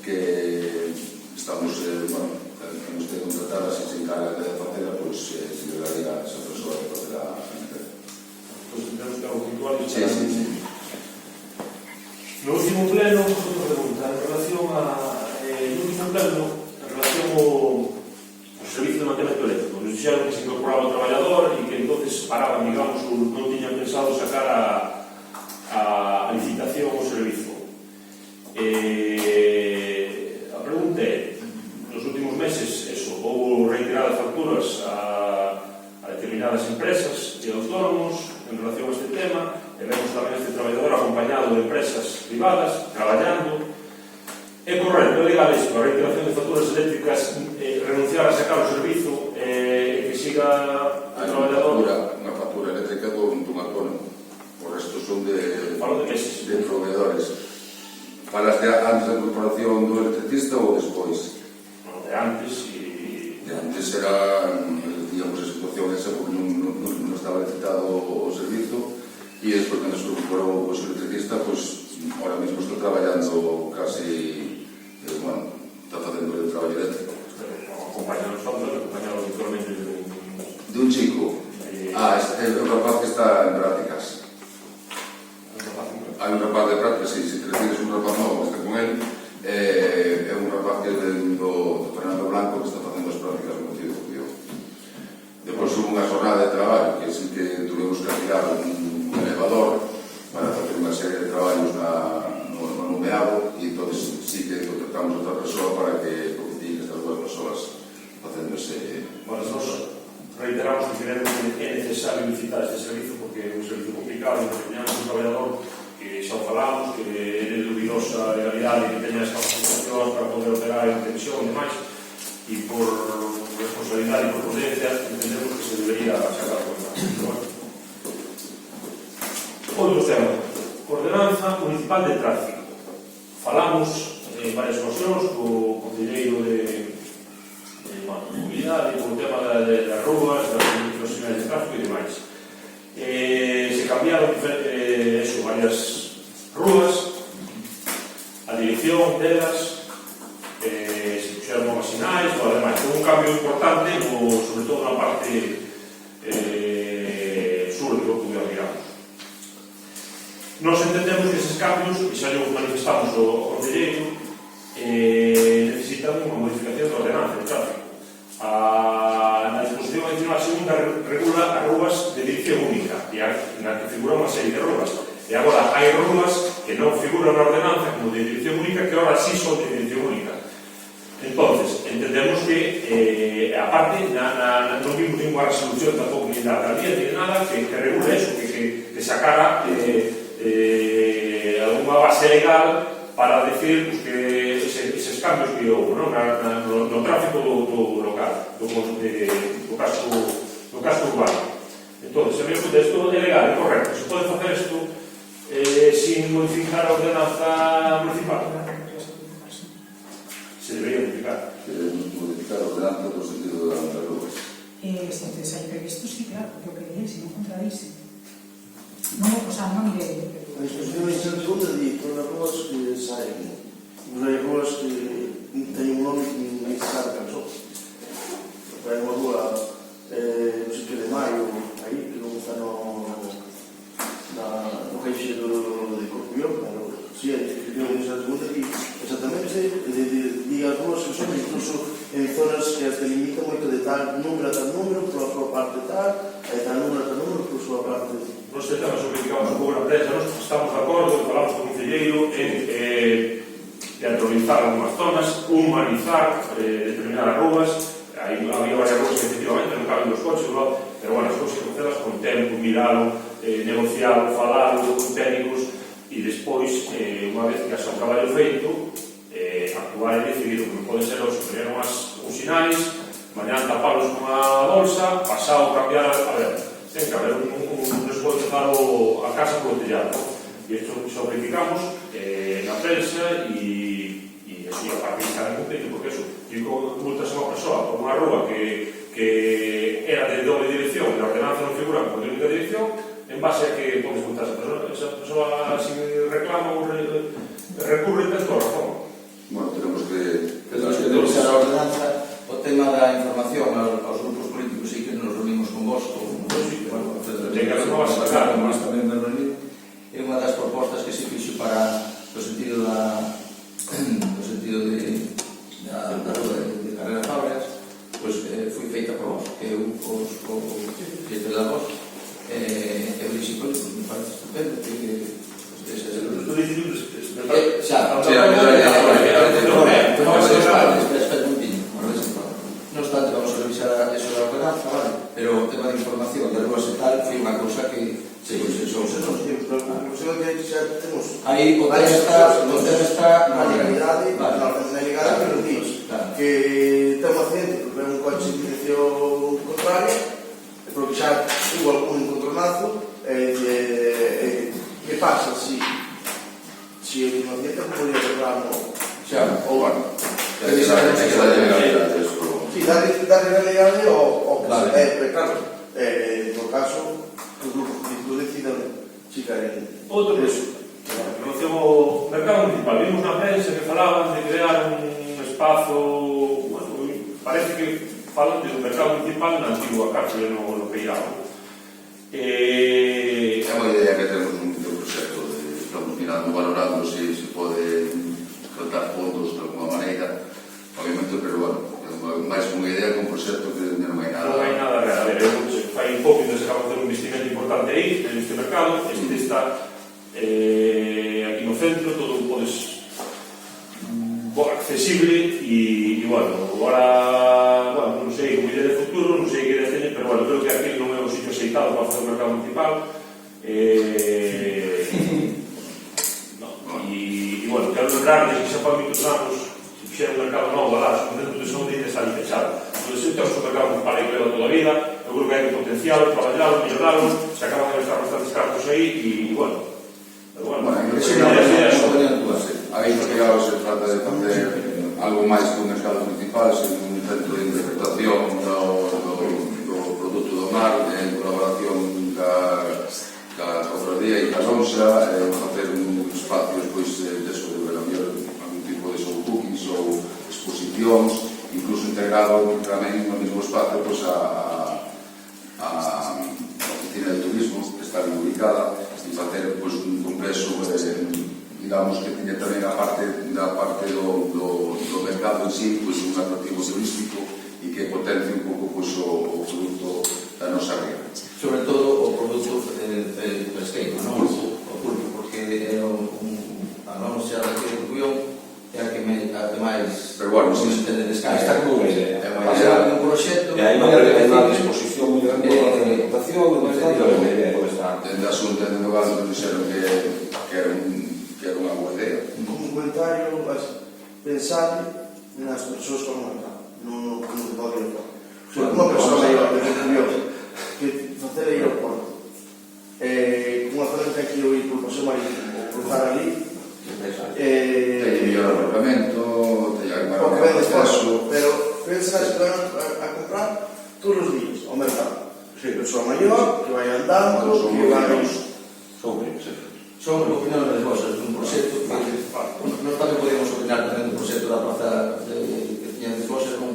Speaker 1: que estamos, bueno, temos que contratar, se se encarga de facela, pois se llegaría a esa persoa de facer a limpeza.
Speaker 3: Pois temos que algo puntual e
Speaker 1: Sí.
Speaker 3: No último pleno, outra pregunta, en relación ao servicio de mantemento eléctrico. Nos dixeron que se incorporaba o traballador e que entonces paraban, digamos, non tiñan pensado sacar a licitación o servizo. A pregunta é, nos últimos meses, houve reiteradas facturas a determinadas empresas e autónomos en relación a este tema, e vemos tamén este traballador acompañado de empresas privadas, traballando. É correcto, é legal isto, a reiteración de facturas eléctricas, renunciar a sacar o servizo e que siga o traballador?
Speaker 1: Unha factura eléctrica dun autónomo, o resto son de proveedores. Falas de antes da incorporación do electricista ou despois?
Speaker 3: De antes
Speaker 1: De antes era, digamos, a situación esa porque non estaba licitado o servizo. E despois, cando se incorporou o electricista, pois, ahora mesmo estou traballando casi, bueno, está facendo o traballo eléctrico.
Speaker 3: Acompañados habitualmente
Speaker 1: de un chico. É un rapaz que está en prácticas. Hai un rapaz de prácticas, se te refires un rapaz novo que está con él, é un rapaz que é do Fernando Blanco que está facendo as prácticas no Concello de Cubión. Depois hubo unha jornada de traballo que sí que tuvimos que alquilar un elevador para facer unha serie de traballos no numeado e entón sí que contratamos outra persoa para que coinciden estas duas persoas facendo ese...
Speaker 3: Bueno, nos reiteramos que creemos que é necesario licitar este servizo porque é un servizo complicado, teñamos un traballador que xa o falamos, que é de dubidosa legalidade, que teña as capacitacións para poder operar en tensión e demais, e por responsabilidade e por prudencia entendemos que se debería sacar conta. Outro tema, ordenanza municipal de tráfico. Falamos en varias ocasións co concelleiro de mobilidade, con o tema das rúas, das sinais de tráfico e demais. Se cambiaron varias rúas, a dirección delas, se puxeron novas sinais, ou ademais, foi un cambio importante, sobre todo na parte sur de Cubión, digamos. Nos entendemos que eses cambios, e xa nos manifestamos ao concelleiro, necesitan unha modificación da ordenanza de tráfico. A disposición adicional segunda regula as rúas de dirección única, na que figura unha serie de rúas. E agora hai rúas que non figuran na ordenanza como de dirección única, que agora sí son de dirección única. Entonces, en entendemos que, aparte, non vimos ninguna resolución tampouco ni da alcaldía, ni de nada, que regule eso, que sacara alguna base legal para decir que eses cambios que houve no tráfico do local, do casco urbano. Entón, se me escuta, isto é legal, é correcto, se pode facer isto sin modificar a ordenanza municipal. Se debería modificar.
Speaker 1: Modificar a ordenanza no sentido de las ruas.
Speaker 2: Se te hai previsto, sí, claro, porque o que diría, se non contradice. Non, o sea, non direi,
Speaker 9: A disposición de segunda di todas as ruas que saen. Hai ruas que teñen un nome que non se sabe can son. Hai unha rua no sitio de Maio, aí, que non está no caixeiro de Corcubión, pero si a disposición de segunda di exactamente di as ruas que son incluso en zonas que as delimitan moito de tal número a tal número, pola súa parte tal, e tal número a tal número, pola súa parte.
Speaker 3: Nos temas o que digamos un pouco na prensa, nós estamos de acordo, falamos con o concelleiro en aterrorizar algumas zonas, humanizar determinadas ruas. Había varias ruas que efectivamente non caben dos coches, pero bueno, as cousas que facelas con tempo, miralo, negocialo, falalo con técnicos e despois, unha vez que haxa un traballo feito, actuar e decidir o que pode ser os poner uns sinais, mañan tapalos con a bolsa, pasado cambiar, a ver, ten que haber un esforzo para a casa por tellado. E isto xa o criticamos na prensa e así a partir de cada momento, porque eso, digo, multas a unha persoa por unha rúa que era de doble dirección e a ordenanza non figura por única dirección, en base a que podes multar esa persoa si reclama ou recurre ten toda razón.
Speaker 1: Bueno, tenemos que
Speaker 8: a ordenanza, o tema da información aos grupos políticos e que nos reunimos con vos,
Speaker 3: ten que haber novas sacar,
Speaker 8: mas tamén me reuní. É unha das propostas que se fixo para o sentido de Carreras Fábricas, pois foi feita por vos, que eu o xeito da vos e dixi, pois, me parece estupendo que no obstante, vamos a revisar eso da ordenanza, vale? Pero o tema de información de ruas e tal foi unha cousa que se consensuou. Aí o tema está
Speaker 9: na legalidade, pero diz que ten un accidente porque ven un coche en dirección contraria, porque xa hubo algún encontronazo, que pasa si el accidente podría reclamo ou bueno, darle legalidade ao que se claro, no caso os grupos políticos decidan si queren
Speaker 3: outro eso. En relación ao mercado municipal, vimos na prensa que falaban de crear un espazo, bueno, parece que falan do mercado municipal na antigua cárcel no Peirao.
Speaker 1: É unha idea que temos un proxecto, estamos mirando, valorando se pode contar fondos de alguma maneira, obviamente, pero bueno, máis unha idea que un proxecto que non hai nada.
Speaker 3: Non hai nada real. A ver, fai un pouco que se acaba de facer un investimento importante aí, en este mercado, este está aquí no centro, todo podes accesible e bueno, agora, non sei como idea de futuro, non sei que idea teñen, pero bueno, creo que aquí non é o sitio aceitado para facer o mercado municipal. E bueno, quero lembrar que xa para moitos anos se fixera un mercado novo alá, o centro de saúde está ali fechado. Entón, se temos un mercado municipal aí que leva toda a vida, eu creo que hai que potencialo, traballalo, melloralo, se acaban de estar bastantes cartos aí e bueno,
Speaker 1: aí no que se trata de facer algo máis que un mercado municipal, sen un centro de interpretación do produto do mar, en colaboración ca cofradía e ca lonxa, facer un espacio despois de algún tipo de show cookies ou exposicións, incluso integrado tamén no mesmo espacio a oficina de turismo que está ben ubicada, e facer un congreso digamos que tiña tamén a parte do mercado en sí un atractivo turístico e que potencie un pouco o produto da nosa ría.
Speaker 8: Sobre todo o produto pesqueiro, o pulpo, porque a nosa da Corcubión é a que máis
Speaker 1: pero bueno,
Speaker 8: se entende descansa.
Speaker 1: Está como
Speaker 9: pensar nas persoas que van marcar, non que poden ir fora. Unha persoa maior que facer ir ao porto, unha zona que aquí ir por paseo marítimo ou cruzar ali,
Speaker 1: Tem mellor aparcamento, tem
Speaker 9: o que ven despois, pero pensas que van a comprar todos os días ao mercado. Persoa maior, que vai andando, que vai...
Speaker 8: Son opiniones vosas dun proxecto que nós tamén podemos opinar tamén dun proxecto da praza que tiñades vosas con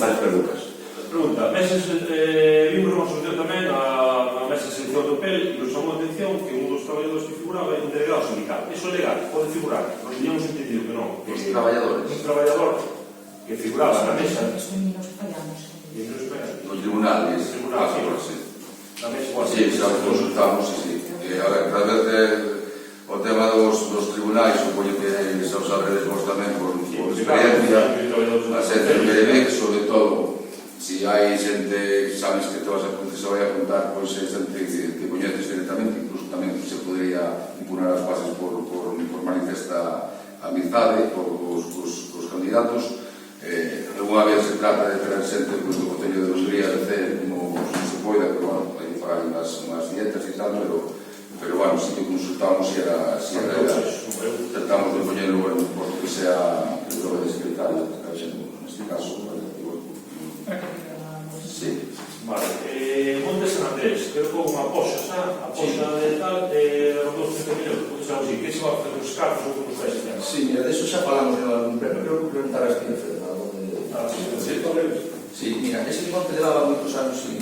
Speaker 1: Máis preguntas.
Speaker 3: Pregunta, meses, vimos unha solución tamén a mesa de selección do PEL e nos chamou a atención que un dos traballadores que figuraba é un delegado sindical. Eso é legal, pode figurar. Nos teníamos entendido que non.
Speaker 1: Os traballadores.
Speaker 3: Un traballador que figuraba na mesa.
Speaker 2: Eso ni nos fallamos.
Speaker 1: No tribunal, sí.
Speaker 3: Na mesa,
Speaker 1: sí, xa o consultamos, sí. A ver, tal vez o tema dos tribunais, supoño que xa os sabredes vos tamén por experiencia, a xente de Berebec, sobre todo, si hai xente, sabes que te vas a se vai a contar, pois é xente que coñeces directamente, incluso tamén se podría impugnar as bases por manifesta amizade os candidatos. Alguna vez se trata de ter xente do Concello de Hungría de hacer como se poida, pero bueno, hai que pagar unhas dietas e tal, pero bueno, sí que consultamos si era tratamos de poñerlo en un posto que sea que lo de secretario, neste caso, sí.
Speaker 3: Vale, Monte San Andrés, creo que unha poxa, a poxa de tal, os 230 millóns, porque xa así, que se va a facer os carros ou como fai ese tema?
Speaker 8: Sí, mira, de eso xa falamos en algún premio, creo que preguntar a Estío Fred, algo de... Sí, mira, ese monte levaba moitos anos sin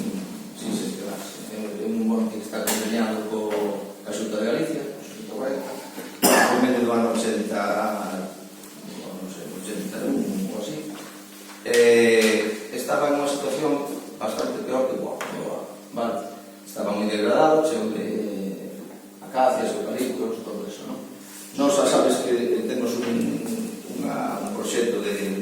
Speaker 8: xestionarse. É un monte que está conveniado co Xunta de Galicia, no medio do ano 80, non sei, 81 ou así. Estaba en unha situación bastante peor que boa, vale? Estaba moi degradado, cheo de acacias, eucaliptos, todo eso, non? Nos xa sabes que temos un proxecto de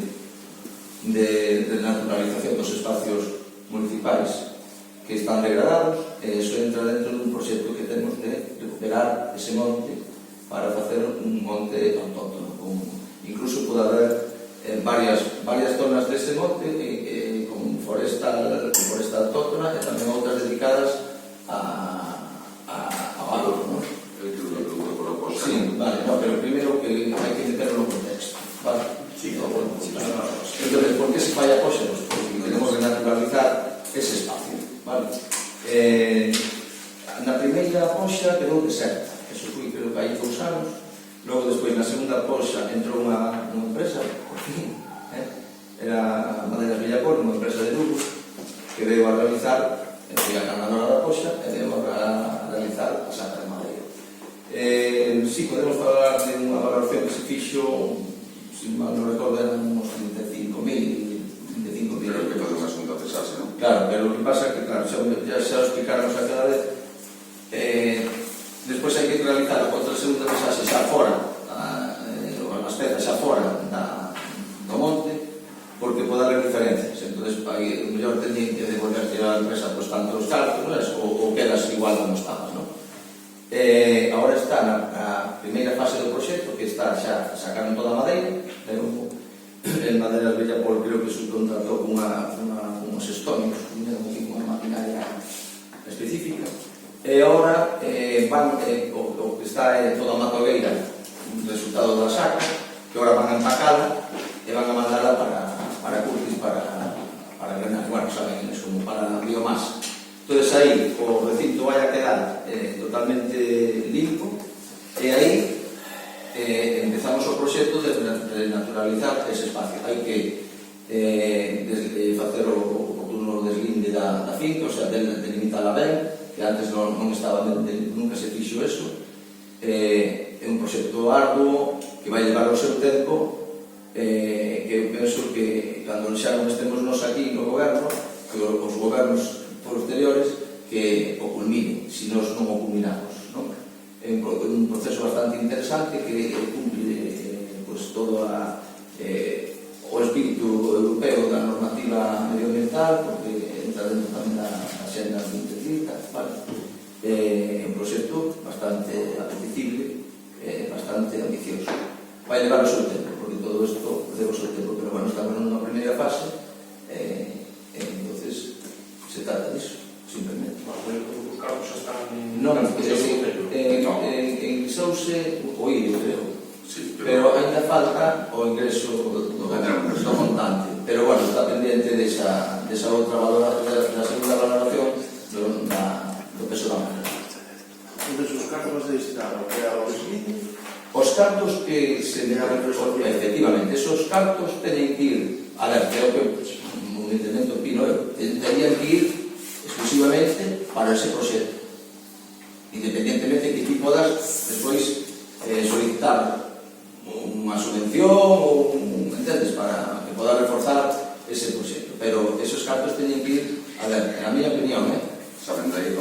Speaker 8: naturalización dos espacios municipais que están degradados, e iso entra dentro dun proxecto que temos de recuperar ese monte para facer un monte autóctono. Incluso pode haber varias zonas dese monte con foresta autóctona e tamén outras dedicadas ao agro, non? Sí, vale, no, pero primeiro que hai que meterlo no contexto, vale? Sí, entonces, por que se falla poxa? Porque tenemos que naturalizar ese espacio, vale? Na primeira poxa quedou deserta, eso foi creo que hai 2 anos. Logo despois na segunda poxa entrou unha empresa, por fin, era Maderas Villapol, unha empresa de Lugo, que veio a realizar, foi a ganadora da poxa, e veio a realizar a saca de madeira. Si, podemos falar de unha valoración que se fixo, se mal non recordo, eran uns 35.000.
Speaker 1: Pero que fazer unha segunda pesase, non?
Speaker 8: Claro, pero o que pasa é que, claro, xa o explicaron a cada vez, despois hai que realizar outra segunda pesase xa fora, as pezas xa fora do monte, porque pode haber diferencias. Entón, o mellor teñen que devolverte a empresa pois tanto os cálculos ou quedas igual como estabas, non? Agora está na primeira fase do proxecto, que está xa sacando toda a madeira, en Maderas Villapol creo que subcontratou unhos estónicos, unha maquinaria específica, e agora o que está é toda a matogueira, un resultado da saca, que agora van a empacala e van a mandala para Curtis, para grenar, bueno, saben, es como para biomasa. Entonces aí o recinto vai a quedar totalmente limpo, e aí empezamos o proxecto de naturalizar ese espacio. Hai que facer o oportuno deslinde da finca, o sea, delimitarla ben, que antes non estaba, nunca se fixo eso. É un proxecto arduo que vai levar o seu tempo, que eu penso que cando xa non estemos nos aquí no goberno, que os gobernos posteriores que o culminen, se nós non o culminamos, non? É un proceso bastante interesante que cumple todo o espírito europeo da normativa medioambiental, porque entra dentro tamén da Xenda 2030, vale? É un proxecto bastante apetecible, vai levar o seu tempo, porque todo isto leva o seu tempo, pero bueno, estamos nunha primeira fase, entonces se trata disso, simplemente.
Speaker 3: Os cargos xa están...
Speaker 8: Non, en Sousa, oído, creo, pero ainda falta o ingreso do montante, pero bueno, está pendiente desa outra valoración, da segunda valoración do peso da máquina.
Speaker 9: Entón, os cargos de destinar ao que é o desvío,
Speaker 8: Os cartos que se efectivamente, esos cartos teñen que ir, a ver, creo que un entendimento opino eu, terían que ir exclusivamente para ese proxecto, independientemente que ti podas despois solicitar unha subvención ou entendes, para que poda reforzar ese proxecto, pero esos cartos teñen que ir, a ver, na miña opinión, salen de aí,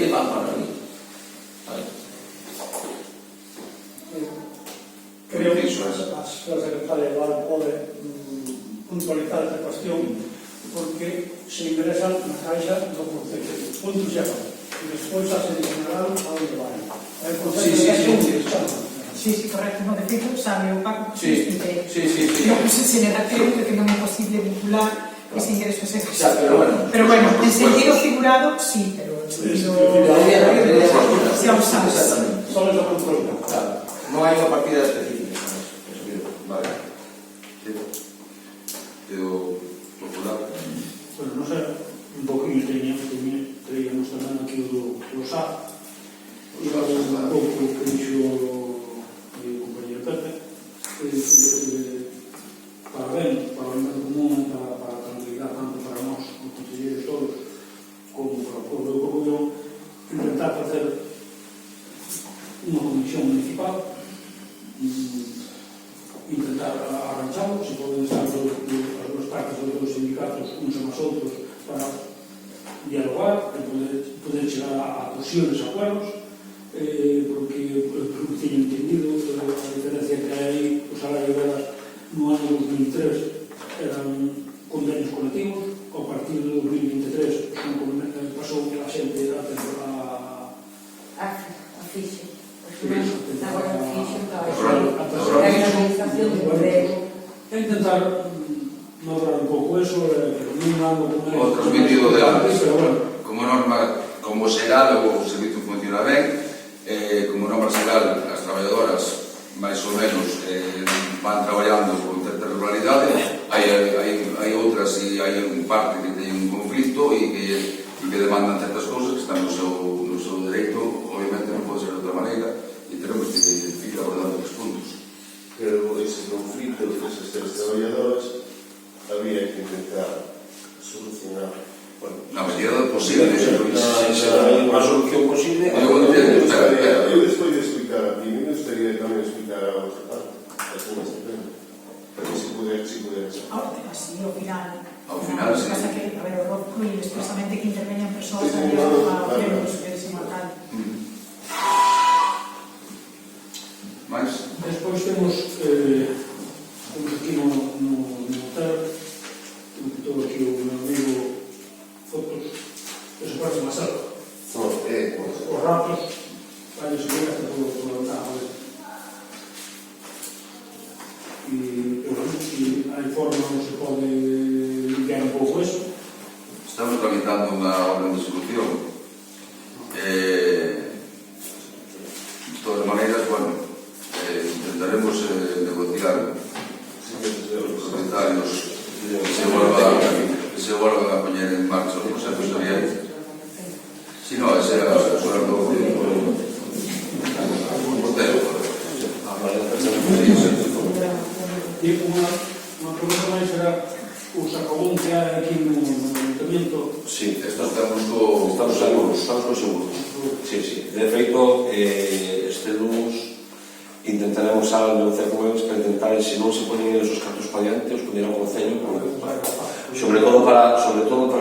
Speaker 8: van para ali.
Speaker 5: Creo que a secretaria igual pode puntualizar esta cuestión porque se ingresan na caixa do Concello, punto xa vai, e despois se adicionarán a onde vai. O Concello de Caixa
Speaker 2: Sí, correcto, no, de feito, sabe o Paco que expliquei.
Speaker 8: Sí.
Speaker 2: Non se le da crédito que non é posible vincular ese ingreso a ese
Speaker 8: caixa. Pero bueno,
Speaker 2: en sentido figurado, sí, pero en sentido... Xa o sabes.
Speaker 5: Só é do control.
Speaker 8: Claro, non hai unha partida específica.
Speaker 1: Vale. Quedo popular.
Speaker 4: Bueno, non sei, un poquinho teníamos tamén aquí o do SAP, iba un pouco que dixo o compañero Pepe, para ben común, para a tranquilidade tanto para nós, os conselleiros todos, como para o povo do Coruñón, intentar facer unha comisión municipal, intentar arranchalo, se poden estar as dúas partes dos dous sindicatos uns e máis outros para dialogar e poder chegar a posibles acuerdos, porque teño entendido a diferencia que hai o salario delas no ano 2003 eran convenios colectivos, a partir do 2023 pasou a xente a
Speaker 6: fixe.
Speaker 4: A intentar lograr un pouco eso,
Speaker 1: o transmitido de antes, como norma, como xeral o servizo funciona ben, como norma xeral as traballadoras máis ou menos van traballando con certa regularidade, hai outras e hai un parte que teñen un conflito e que demandan certas cousas que están no seu dereito, obviamente non pode ser de outra maneira, e tenemos que ir abordando os puntos.
Speaker 7: Pero ese conflito de esas tres traballadoras había que intentar solucionar.
Speaker 1: Na medida do posible.
Speaker 10: Hai unha solución posible.
Speaker 7: Eu despois de explicar a ti, me gustaría tamén explicar a outra parte, para que se puder ser.
Speaker 2: Así, ao final.
Speaker 1: Ao final, sí.
Speaker 2: Pasa que, a ver, o ROC inclui expresamente que interveñan persoas a pleno de matar.
Speaker 1: Mais?
Speaker 4: Despois temos aquí no hotel, todo aquí o meu amigo fotos, eso parece má selva. Os ratos, vai subir hasta todo o ventana. E hai forma onde se pode limpiar un pouco eso.
Speaker 1: Estamos tramitando unha orden de solución. De todas maneiras, bueno, intentaremos negociar os propietarios que se vuelvan a poñer en marcha os procesos seriais. Si no, ese era o sueldo
Speaker 4: E unha pregunta máis era o sacabón que hai aquí no Ayuntamiento.
Speaker 10: Sí, estamos seguros. Sí. De feito, este lunes intentaremos negociar con eles para intentar, se non se ponen esos cartos para diante, os poner ao Concello, sobre todo para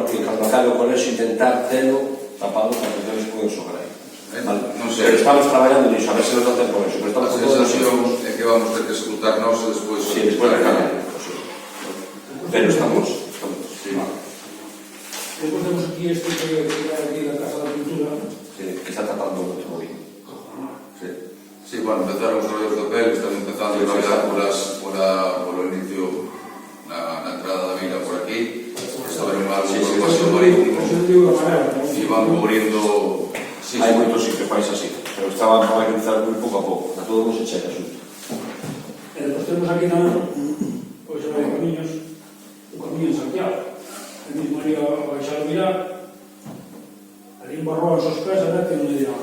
Speaker 10: que cando acabe o colexio intentar telo tapado para que eles poden xogar aí. Pero estamos traballando nisso, a ver se nos dá tempo eso.
Speaker 1: A sensación é que vamos ter que escutar nós e despois...
Speaker 10: Sí, despois de cada. Pero estamos.
Speaker 4: Depois temos aquí este que é aquí da Casa da Cultura.
Speaker 10: Sí, que está tapando moito bien.
Speaker 1: Sí, bueno, empezaron os rollos do PEL, están empezando en realidad polo inicio na entrada da vila por aquí. Está a haber algo de paseo marítimo e van cubrindo...
Speaker 10: Hai moitos sitios país así, pero estaban para realizar moi pouco a pouco, a todo non se chega xunto.
Speaker 4: E depois temos aquí tamén, pois hai camiños, un camiño en Santiago, el mismo ali ao baixar o Vilar, ali en Barroa, esos pés, a ver que non le dirá.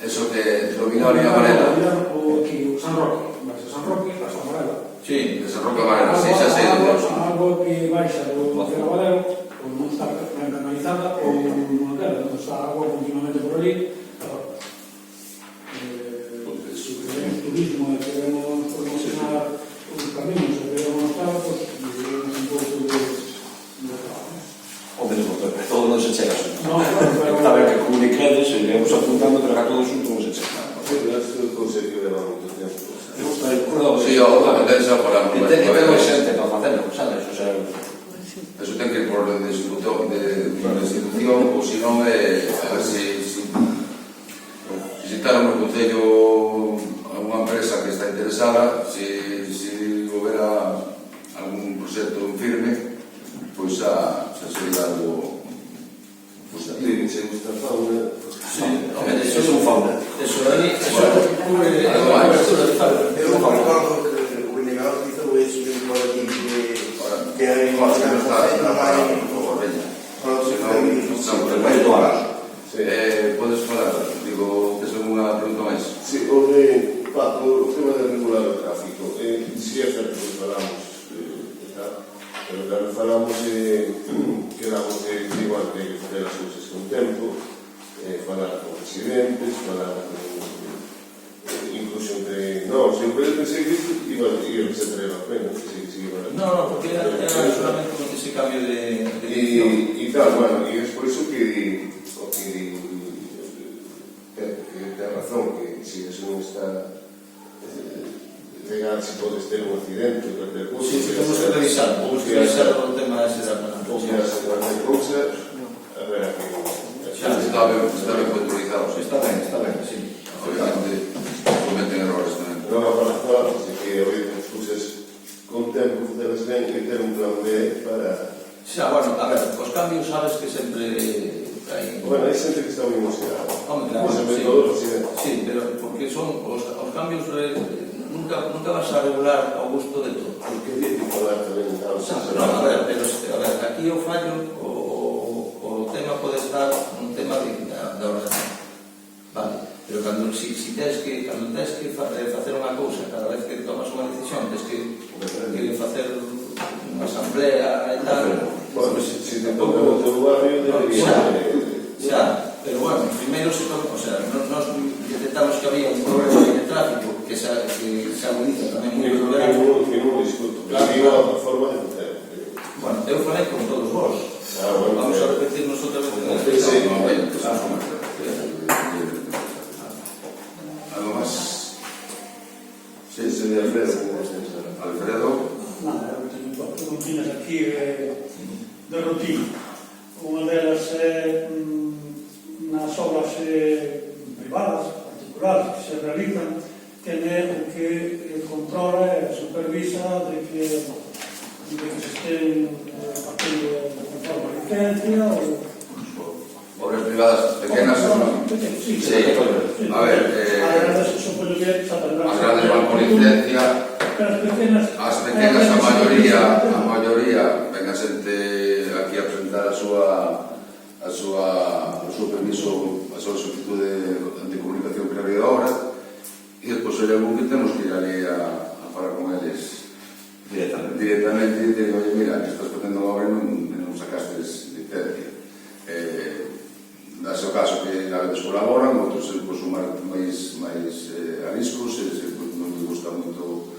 Speaker 1: Eso que lo Vilar e a Varela.
Speaker 4: O aquí, o San Roque, vais a San Roque, hasta Varela.
Speaker 1: Sí, de San Roque a Varela, sí, xa sei.
Speaker 4: Algo que baixa do Varela, ou non está ben canalizada, ou non queda, non está agua continuamente por ali. Se queremos turismo e queremos promocionar os caminos e queremos estar, pues, debemos un pouco de trabajo.
Speaker 10: O mesmo, pero todo non se chega xunto.
Speaker 4: No, pero...
Speaker 10: Está ben que comuniquedes e iremos apuntando, pero a todo xunto non se chega.
Speaker 7: El Consejo de la Manutención.
Speaker 1: Sí, obviamente xa falamos.
Speaker 10: E ten xente para facelo, sabes? O sea,
Speaker 1: eso ten que ir por de institución, ou se non é a ver se visitaron o Concello a unha empresa que está interesada, se houbera algún proxecto en firme, pois xa sería algo
Speaker 7: Sí, se gusta fauna.
Speaker 1: sí,
Speaker 8: Eso é un fauna. Eso aí, eso cubre a abertura de fauna.
Speaker 9: Eu recordo que o Vinegal hizo eso por aquí, que hai
Speaker 1: non está
Speaker 9: non hai...
Speaker 1: podes falar, digo, tes alguna pregunta máis?
Speaker 7: Sí, o tema de regular o tráfico, si é certo que falamos, pero cando falamos quedamos igual que facer as cousas con tempo, falar con residentes, falar incluso entre nós, eu pensei que iba a ser traer a pena,
Speaker 8: No, porque era solamente con ese cambio de
Speaker 7: dirección. E tal, bueno, e é por iso que ten razón, que se eso non está legal, se podes ter un accidente ou calquer cousa.
Speaker 8: Sí, temos que revisar o tema ese da plana.
Speaker 7: Ou que hace cualquier cousa, a ver a que...
Speaker 1: Está ben puntualizado.
Speaker 8: Está ben, sí.
Speaker 1: Obviamente, cometen errores tamén.
Speaker 7: Non a falar, que hoy as cousas con tempo facelas ben e ter un plan B para...
Speaker 8: Xa, bueno, a ver, os cambios sabes que sempre hai...
Speaker 7: Bueno, hai xente que está moi emocionada.
Speaker 8: Home, claro, sí, pero porque son os cambios nunca vas a regular ao gusto de todo.
Speaker 7: Porque é difícil falar tamén.
Speaker 8: A ver, aquí o fallo, o tema pode estar un tema da ordenación. Vale, pero cando tens que facer unha cousa, cada vez que tomas unha decisión, tens que facer unha asamblea e tal...
Speaker 7: Bueno, se te toca o teu barrio, debería...
Speaker 8: Xa, pero bueno, primeiro se toca, o sea, nos detectamos que había un problema de tráfico que se agudiza tamén moi problema.
Speaker 7: Que non discuto, pero digo a forma de facer.
Speaker 8: Bueno, eu falei con todos vos. Vamos a repetirnos outra vez.
Speaker 1: Algo máis?
Speaker 7: Sí, sería Alfredo.
Speaker 1: Alfredo?
Speaker 5: Nada, eu teño dos preguntinas aquí de rutina. Unha delas é nas obras privadas, particulares, que se realizan, quen é o que controla e supervisa de que se estén facendo conforme a licencia ou...
Speaker 1: Obras privadas pequenas ou non?
Speaker 5: Sí.
Speaker 1: A ver, as grandes van por licencia, as pequenas a maioría ven a xente aquí a presentar o seu permiso, a súa solicitud de comunicación previa da obra, e despois hai algún que temos que ir ali a falar con eles directamente e digo, oye, mira, que estás facendo a obra e non sacastes licencia. Dase o caso que a veces colaboran, outros son máis ariscos, non me gusta moito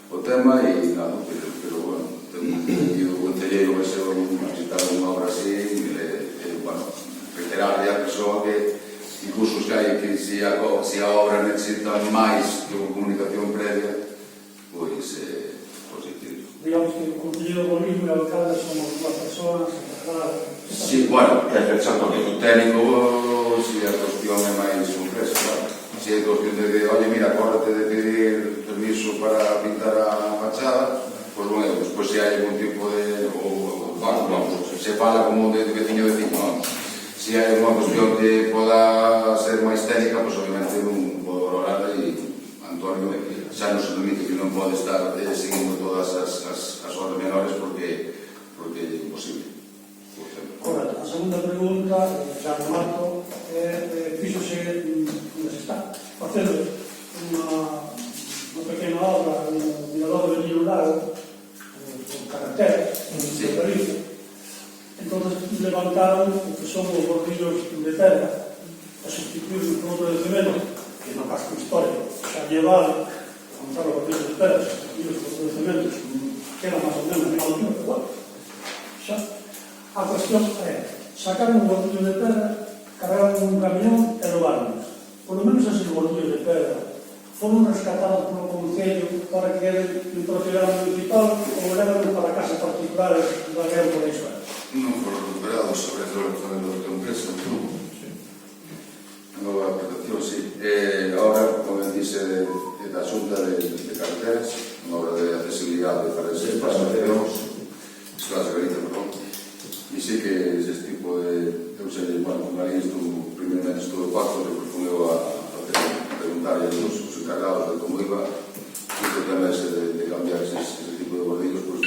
Speaker 1: o tema e nada, pero bueno, o concelleiro vai ser a visitar unha obra así, bueno, reiterarle a persoa que incluso que hai que se a obra necesita máis que unha comunicación previa, pois positivo.
Speaker 5: Digamos que o concelleiro do Bolívar e o alcalde son as dúas persoas.
Speaker 1: Sí, bueno, o técnico, si a cuestión é máis complexa, claro. Si é cuestión de que, oye, mira, acórdate de pedir permiso para pintar a fachada, pois bueno, despois se hai algún tipo de, se fala como de veciño, vamos. Se hai unha cuestión que poda ser máis técnica, pois obviamente non podo valorarla e Antonio xa nos permite que non pode estar seguindo todas as horas menores porque é imposible.
Speaker 5: Correcto. A segunda pregunta, xa remarco, fíxose onde se está facendo unha pequena obra no mirador de Nilo Lago, con carreteras, de Galicia. Entón, levantaron o que son os bordillos de pedra a sustituir por outro de cemento, que no casco histórico xa llevaron a montar os bordillos de pedra, sustituir por outro de cemento, que era máis ou menos a mesma altura, pero bueno, xa. A cuestión é, sacaron un bordillo de pedra, cargaron un camión e levaron. Por lo menos esos bordillos de pedra foron rescatados polo Concello para que queden en propiedade municipal ou levan para casas particulares da guerra por iso.
Speaker 1: Non foron recuperados sobre todo o famelo da empresa. A nova protección, sí. Ahora, como dice, da Xunta de Carreteras, unha obra de accesibilidade para ese espacio de Escolas de Galicia, perdón. E sí que ese tipo de... Eu sei, bueno, como ali primeiramente estuvo o pacto, depois fomos a preguntarle a os encargados de como iba, e o tema ese de cambiar ese tipo de bordillos, pois